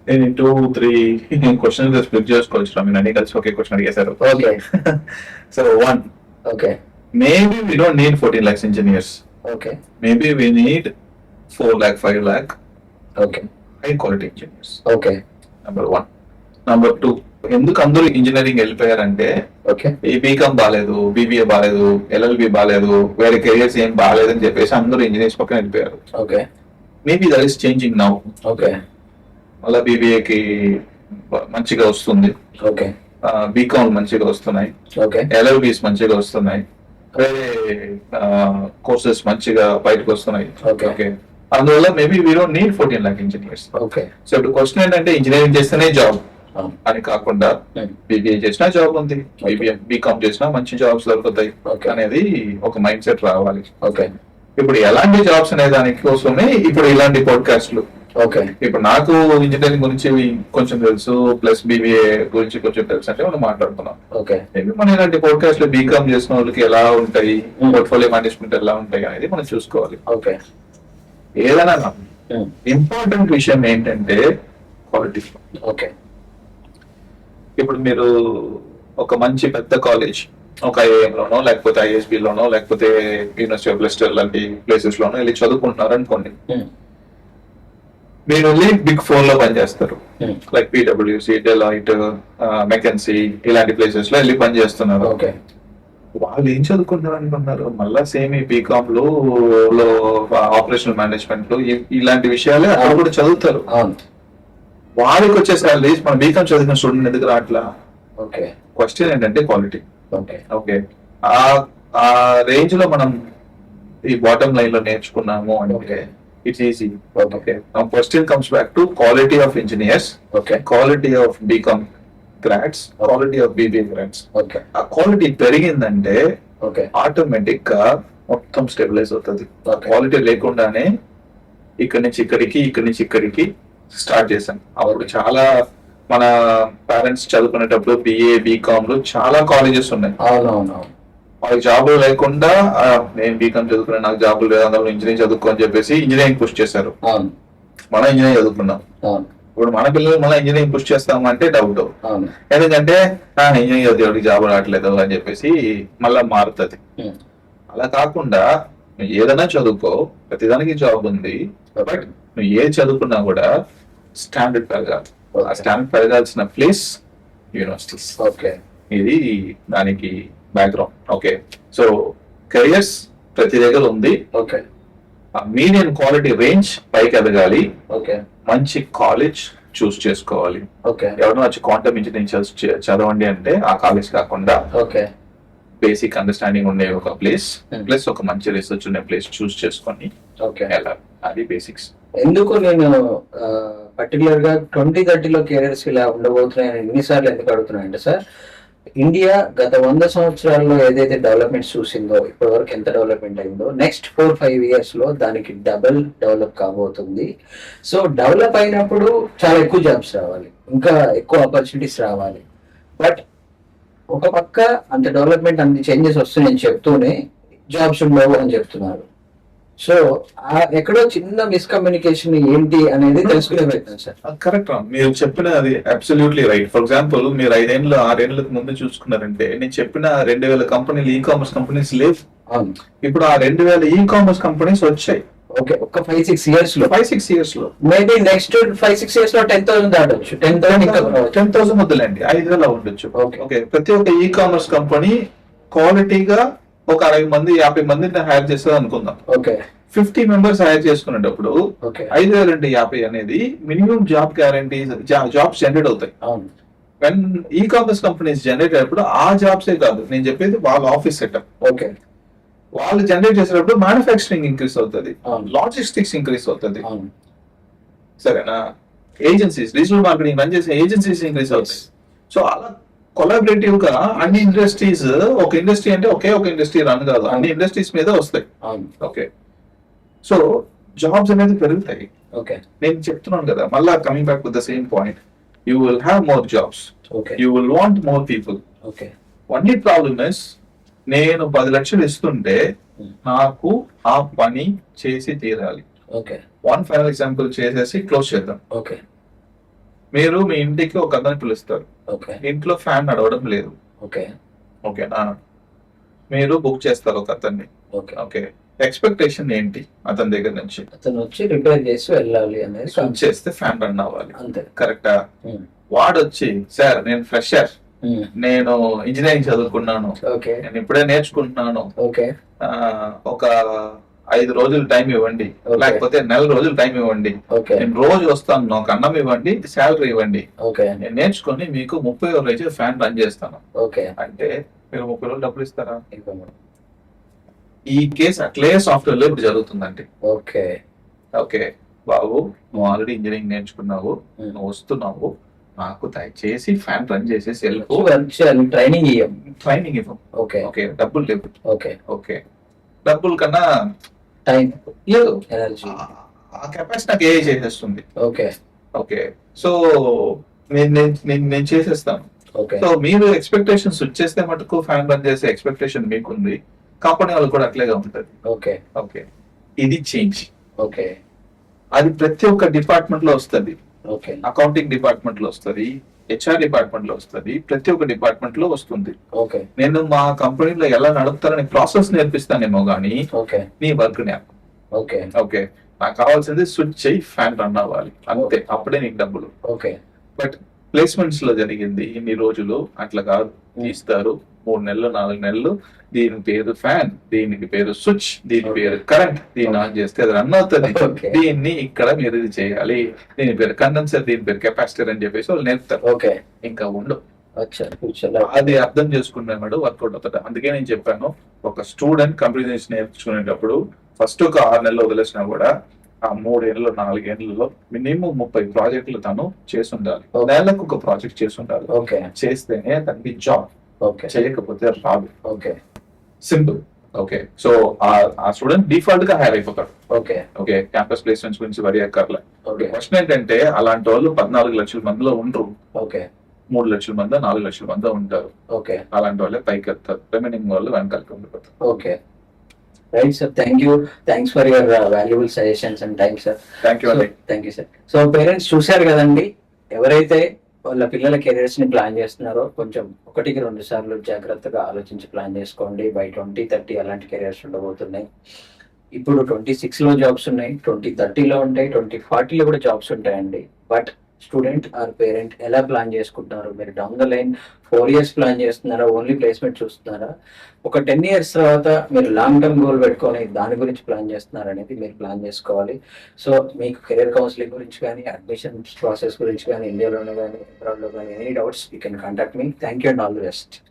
నేను 2-3 క్వశ్చన్స్ స్ప్లిట్ చేసుకోవచ్చు. మీరు అన్ని కలిసి ఒకే క్వశ్చన్ అడిగేశారు. Okay. So 1, okay, maybe we don't need 14 lakhs engineers. Okay, Maybe we need 4 lakh, 5 lakh okay, high quality engineers. Okay, Number 1. Number 2, ఎందుకు అందరూ ఇంజనీరింగ్ వెళ్ళిపోయారంటే ఓకే, ఈ బీకామ్ బాగాలేదు, బీబీఏ బాగాలేదు, ఎల్ఎల్బి బాగాలేదు, వేరే కెరియర్స్ ఏం బాగాలేదని చెప్పేసి అందరూ ఇంజనీర్స్ పక్కన వెళ్ళిపోయారు. Okay, maybe that is changing now. Okay, మళ్ళీ బీబీఏకి మంచిగా వస్తుంది, ఓకే, బీకామ్ మంచిగా వస్తున్నాయి, ఓకే, ఎల్ఎల్బిస్ మంచిగా వస్తున్నాయి, వేరే కోర్సెస్ మంచిగా బయటకు వస్తున్నాయి. Okay. ఓకే, అందువల్ల maybe we don't need 14 lakh engineers. Okay. So ఇప్పుడు క్వశ్చన్ ఏంటంటే ఇంజనీరింగ్ చేస్తేనే జాబ్ అని కాకుండా బీబీఏ చేసినా జాబ్ ఉంది, బీకామ్ చేసినా మంచి జాబ్స్ దొరుకుతాయి Okay. అనేది ఒక మైండ్ సెట్ రావాలి. ఓకే, ఇప్పుడు ఎలాంటి జాబ్స్ అనే దానికి కోసమే ఇప్పుడు ఇలాంటి పాడ్కాస్ట్లు. ఓకే, ఇప్పుడు నాకు ఇంజనీరింగ్ గురించి కొంచెం తెలుసు, ప్లస్ బీబీఏ గురించి కొంచెం తెలుసు అంటే మనం మాట్లాడుతున్నాం. ఓకే, మేబీ మన ఇలాంటి పాడ్కాస్ట్ లో బీకామ్ చేసిన వాళ్ళకి ఎలా ఉంటాయి, పోర్ట్ఫోలియో మేనేజ్మెంట్ ఎలా ఉంటాయి అనేది మనం చూసుకోవాలి. ఓకే, ఏదైనా ఇంపార్టెంట్ విషయం ఏంటంటే క్వాలిటీ. ఓకే, ఇప్పుడు మీరు ఒక మంచి పెద్ద కాలేజ్, ఒక ఐఐఎం లోనో లేకపోతే ఐఎస్బి లోనో లేకపోతే యూనివర్సిటీ ఆఫ్ లెస్టర్ లాంటి ప్లేసెస్ లోనో వెళ్ళి చదువుకుంటున్నారు అనుకోండి. మీరు వెళ్ళి బిగ్ 4 లో పనిచేస్తారు, లైక్ పిడబ్ల్యూసి, డెలాయిట్, మెకెన్సీ ఇలాంటి ప్లేసెస్ లో వెళ్ళి పనిచేస్తున్నారు. ఓకే. వాళ్ళు ఏం చదువుకుంటున్నారు అనుకున్నారు? మళ్ళా సేమ్ ఈ బీకామ్ లో ఆపరేషనల్ మేనేజ్మెంట్ లో ఇలాంటి విషయాలే అక్కడ కూడా చదువుతారు. వాళ్ళకి వచ్చే సాలరీస్ మన బీకామ్ చదివిన స్టూడెంట్ ఎందుకు రావట్లా? ఓకే. క్వశ్చన్ ఏంటంటే క్వాలిటీ. ఓకే. ఓకే, ఆ రేంజ్ లో మనం ఈ బాటమ్ లైన్ లో నేర్చుకున్నాము అంటే it's easy. Okay, question comes back to quality of engineers, okay, quality of BCom grads, quality of BBA grads. Okay. ఆ క్వాలిటీ పెరిగిందంటే ఓకే, ఆటోమేటిక్ గా మొత్తం స్టెబిలైజ్ అవుతుంది. Okay. క్వాలిటీ లేకుండానే ఇక్కడి నుంచి ఇక్కడికి స్టార్ట్ చేశాం. అప్పుడు చాలా మన పేరెంట్స్ చదువుకునేటప్పుడు బిఏ, బీకామ్ లో చాలా కాలేజెస్ ఉన్నాయి. అవునవును. వాళ్ళకి జాబులు లేకుండా నేను బీకామ్ చదువుకున్నా, నాకు జాబులు లేదు, అందులో ఇంజనీరింగ్ చదువుకో అని చెప్పేసి ఇంజనీరింగ్ పుష్ చేశారు. అవును, మనం ఇంజనీరింగ్ చదువుకున్నాం. అవును, ఇప్పుడు మన పిల్లలు మళ్ళీ ఇంజనీరింగ్ పుష్ చేస్తామంటే డౌట్. అవును. ఎందుకంటే ఇంజనీరింగ్ చదివేవాడికి జాబ్ రావట్లేదు అని చెప్పేసి మళ్ళా మారుతుంది. అలా కాకుండా నువ్వు ఏదైనా చదువుకో, ప్రతిదానికి జాబ్ ఉంది. బట్ నువ్వు ఏది చదువుకున్నా కూడా స్టాండర్డ్ పెరగాలి. ఆ స్టాండర్డ్ పెరగాల్సిన ప్లేస్ యూనివర్సిటీస్. ఓకే. ఇది దానికి బ్యాక్గ్రౌండ్. ఓకే, సో కెరియర్స్ ప్రతి దగ్గర ఉంది. ఓకే. మీడియం క్వాలిటీ రేంజ్ పైకి ఎదగాలి. ఓకే. మంచి కాలేజ్ చూస్ చేసుకోవాలి. ఓకే. ఎవరైనా వచ్చి క్వాంటమ్ ఇంజనీరింగ్ చదవండి అంటే ఆ కాలేజ్ కాకుండా ఓకే, బేసిక్ అండర్స్టాండింగ్ ఉండే ఒక ప్లేస్ ప్లస్ ఒక మంచి రీసెర్చ్ ఉండే ప్లేస్ చూస్ చేసుకొని ఓకే. వెళ్ళాలి. అది బేసిక్స్. ఎందుకు నేను పర్టికులర్ గా 2030లో కెరియర్స్ ఇలా ఉండబోతున్నాయని ఎన్నిసార్లు ఎందుకు అడుగుతున్నాను అంటే సార్, ఇండియా గత 100 సంవత్సరాల్లో ఏదైతే డెవలప్మెంట్ చూసిందో ఇప్పటి వరకు ఎంత డెవలప్మెంట్ అయిందో నెక్స్ట్ 4-5 years లో దానికి డబుల్ డెవలప్ కాబోతుంది. సో డెవలప్ అయినప్పుడు చాలా ఎక్కువ జాబ్స్ రావాలి, ఇంకా ఎక్కువ ఆపర్చునిటీస్ రావాలి. బట్ ఒక పక్క అంత డెవలప్మెంట్ అన్ని చేంజెస్ వస్తున్నాయని చెప్తూనే జాబ్స్ ఉండవు అని చెప్తున్నారు. సో ఎక్కడో చిన్న మిస్కమ్యూనికేషన్ ఏంటి అనేది తెలుసుకునే ప్రయత్నం సార్. కరెక్ట్ మీరు చెప్పిన అది అబ్సల్యూట్లీ రైట్. ఫర్ ఎగ్జాంపుల్ మీరు 5 ఏళ్ళు 6 ఏళ్ళకి ముందు చూసుకున్నారంటే నేను చెప్పిన 2000 కంపెనీలు ఈ-కామర్స్ కంపెనీస్ లేవు. అవును. ఇప్పుడు ఆ 2000 ఈ-కామర్స్ కంపెనీస్ వచ్చాయి. ఓకే, ఒక 5-6 years లో 5-6 years లో మేబీ నెక్స్ట్ 5-6 years లో 10,000 దాటొచ్చు. 10,000 వద్దులేండి, 5,000 ఉండొచ్చు. Okay. ఓకే, ప్రతి ఒక్క ఈ-కామర్స్ కంపెనీ క్వాలిటీగా ఒక 60 మంది 50 మందిని హైర్ చేస్తుంది అనుకుందాం. ఓకే 50 మెంబర్స్ హైర్ చేసుకునేటప్పుడు ఓకే 5,000 అంటే 50 అనేది minimum job guarantee jobs generate అవుతాయి. అవును. వెన్ ఈ-కామర్స్ కంపెనీస్ జనరేట్ అయినప్పుడు ఆ జాబ్సే కాదు, నేను చెప్పేది వాళ్ళ ఆఫీస్ సెటప్. ఓకే వాళ్ళు జనరేట్ చేసేటప్పుడు మ్యానుఫ్యాక్చరింగ్ ఇంక్రీస్ అవుతుంది, అవును. లాజిస్టిక్స్ ఇంక్రీస్ అవుతుంది. అవును. సరేనా? ఏజెన్సీస్, డిజిటల్ మార్కెటింగ్ రన్ చేసే ఏజెన్సీస్ ఇంక్రీస్ అవుతాయి. సో అలా కొలాబరేటివ్ గా అన్ని ఇండస్ట్రీస్, ఒక ఇండస్ట్రీ అంటే ఒకే ఒక ఇండస్ట్రీ రన్ కాదు, అన్ని ఇండస్ట్రీస్ మీద వస్తాయి. అవును. ఓకే, సో జాబ్స్ అనేది పెరుగుతాయి. ఓకే నేను చెప్తున్నాను కదా, మళ్ళా coming back to the same point, you will have more jobs, okay you will want more people. Okay only problem is నేను 10 లక్షలు ఇస్తుంటే నాకు ఆ పని చేసి తీరాలి. ఓకే వన్ ఫైనల్ ఎగ్జాంపుల్ చేసేసి క్లోజ్ చేద్దాం. ఓకే మీరు మీ ఇంటికి ఒక అతను పిలుస్తారు, ఓకే ఇంట్లో ఫ్యాన్ నడవడం లేదు. ఓకే ఓకేనా? మీరు బుక్ చేస్తారు ఒక అతన్ని. ఓకే ఓకే, ఎక్స్పెక్టేషన్ ఏంటి అతని దగ్గర నుంచి? అతను వచ్చి రిపేర్ చేసి వెళ్ళాలి అనేది స్విచ్ చేస్తే ఫ్యాన్ రన్ అవ్వాలి. అంతే. కరెక్టా? వాడు వచ్చి సార్ నేను ఫ్రెషర్, నేను ఇంజనీరింగ్ చదువుకున్నాను, ఓకే నేను ఇప్పుడే నేర్చుకుంటున్నాను, ఓకే ఒక 5 రోజులు టైం ఇవ్వండి, Okay. లేకపోతే 4 రోజులు టైం ఇవ్వండి, ఓకే నేను రోజు వస్తాను, నాకు అన్నం ఇవ్వండి, శాలరీ ఇవ్వండి, ఓకే నేను నేర్చుకొని మీకు 30 రోజు ఫ్యాన్ రన్ చేస్తాను ఓకే అంటే మీరు 30 రోజులు డబ్బులు ఇస్తారా? ఇవ్వము. ఈ కేసు అట్లే సాఫ్ట్వేర్ లో ఇప్పుడు జరుగుతుందండి. ఓకే ఓకే బాబు, నువ్వు ఆల్రెడీ ఇంజనీరింగ్ నేర్చుకున్నావు, నువ్వు వస్తున్నావు, నాకు దయచేసి ఫ్యాన్ రన్ చేసేసి వెళ్ళిపో, ట్రైనింగ్ ఇవ్వం. ట్రైనింగ్ ఇవ్వం. ఓకే ఓకే, డబ్బులు లేవు. ఓకే ఓకే, డబ్బుల కన్నా టైం లేదు, ఎనర్జీ. ఆ కెపాసిటీ నాకు ఏ చేసేస్తుంది. ఓకే ఓకే, సో నేను చేసేస్తాను. ఓకే సో మీరు ఎక్స్పెక్టేషన్స్ వచ్చేస్తే మటుకు ఫ్యాన్ రన్ చేసే ఎక్స్పెక్టేషన్ మీకుంది, కంపెనీ వాళ్ళు కూడా అట్లేగా ఉంటుంది. ఓకే ఓకే, ఇది చేంజ్. ఓకే అది ప్రతి ఒక్క డిపార్ట్మెంట్ లో వస్తుంది. ఓకే అకౌంటింగ్ డిపార్ట్మెంట్ లో వస్తుంది, హెచ్ఆర్ డిపార్ట్మెంట్ లో వస్తుంది, ప్రతి ఒక్క డిపార్ట్మెంట్ లో వస్తుంది. ఓకే నేను మా కంపెనీలో ఎలా నడుపుతారని ప్రాసెస్ నేర్పిస్తానేమో గానీ ఓకే నీ వర్క్ నే. ఓకే ఓకే, నాకు కావాల్సింది స్విచ్ చేయి, ఫ్యాన్ రన్ అవ్వాలి అంతే, అప్పుడే నీకు డబ్బులు. ఓకే బట్ ప్లేస్మెంట్స్ లో జరిగింది ఇన్ని రోజులు అట్లా కాదు. ఇస్తారు 3 నెలలు 4 నెలలు, దీని పేరు ఫ్యాన్, దీనికి పేరు స్విచ్, దీని పేరు కరెంట్, దీన్ని ఆన్ చేస్తే అది రన్ అవుతుంది, Okay. దీన్ని ఇక్కడ మీరు ఇది చేయాలి, దీని పేరు కండెన్సర్, దీని పేరు కెపాసిటర్ అని చెప్పేసి వాళ్ళు నేర్పుతారు. ఓకే ఇంకా ఉండు. అచ్చా ఫ్యూచర్ అది అర్థం చేసుకున్నాడు వర్కౌట్ అవుతాడు. అందుకే నేను చెప్పాను, ఒక స్టూడెంట్ కంప్యూటర్ నేర్చుకునేటప్పుడు ఫస్ట్ ఒక 6 నెలలు వదిలేసినా కూడా ఆ 3 ఏళ్ళు 4 ఏళ్లలో మినిమం 30 ప్రాజెక్టులు తను చేసి ఉండాలి. Okay. నెలకు ఒక ప్రాజెక్ట్ చేసి ఉండాలి. ఓకే చేస్తేనే తనకి జాబ్, ఓకే చేయకపోతే రాదు. Okay simple. ఓకే, సో ఆ స్టూడెంట్ డిఫాల్ట్ గా హైర్ అయిపోతాడు. ఓకే ఓకే, క్యాంపస్ ప్లేస్మెంట్స్ గురించి వరి అక్కర్లే. ఓకే క్వశ్చన్ ఏంటంటే అలాంటి వాళ్ళు 14 లక్షల మందిలో ఉండరు, ఓకే 3 లక్షల మంది 4 లక్షల మంది ఉంటారు. ఓకే అలాంటి వాళ్ళే పైకి వెళ్తారు, రిమైనింగ్ వాళ్ళు వెనకాలకి ఉండిపోతారు. Okay right sir, thank you, thanks for your valuable suggestions and time sir. Thank you అండి. Thank you sir. So parents చూశారు కదండి, ఎవరైతే వాళ్ళ పిల్లల కెరీర్స్ ని ప్లాన్ చేస్తున్నారో కొంచెం 1-2 సార్లు జాగ్రత్తగా ఆలోచించి ప్లాన్ చేసుకోండి. బై 2030 అలాంటి కెరీర్స్ ఉండబోతున్నాయి. ఇప్పుడు 26 లో జాబ్స్ ఉన్నాయి, 2030 లో ఉంటాయి, 2040 లో కూడా జాబ్స్ ఉంటాయండి. బట్ స్టూడెంట్ ఆర్ పేరెంట్ ఎలా ప్లాన్ చేసుకుంటున్నారు? మీరు down the line 4 years plan చేస్తున్నారా, ఓన్లీ ప్లేస్మెంట్ చూస్తున్నారా, ఒక 10 years తర్వాత మీరు లాంగ్ టర్మ్ గోల్ పెట్టుకొని దాని గురించి ప్లాన్ చేస్తున్నారు అనేది మీరు ప్లాన్ చేసుకోవాలి. సో మీకు కెరీర్ కౌన్సిలింగ్ గురించి కానీ, అడ్మిషన్ ప్రాసెస్ గురించి కానీ, ఇండియాలోనే కానీ అబ్రాడ్లో కానీ any doubts you can contact me. Thank you and all the best.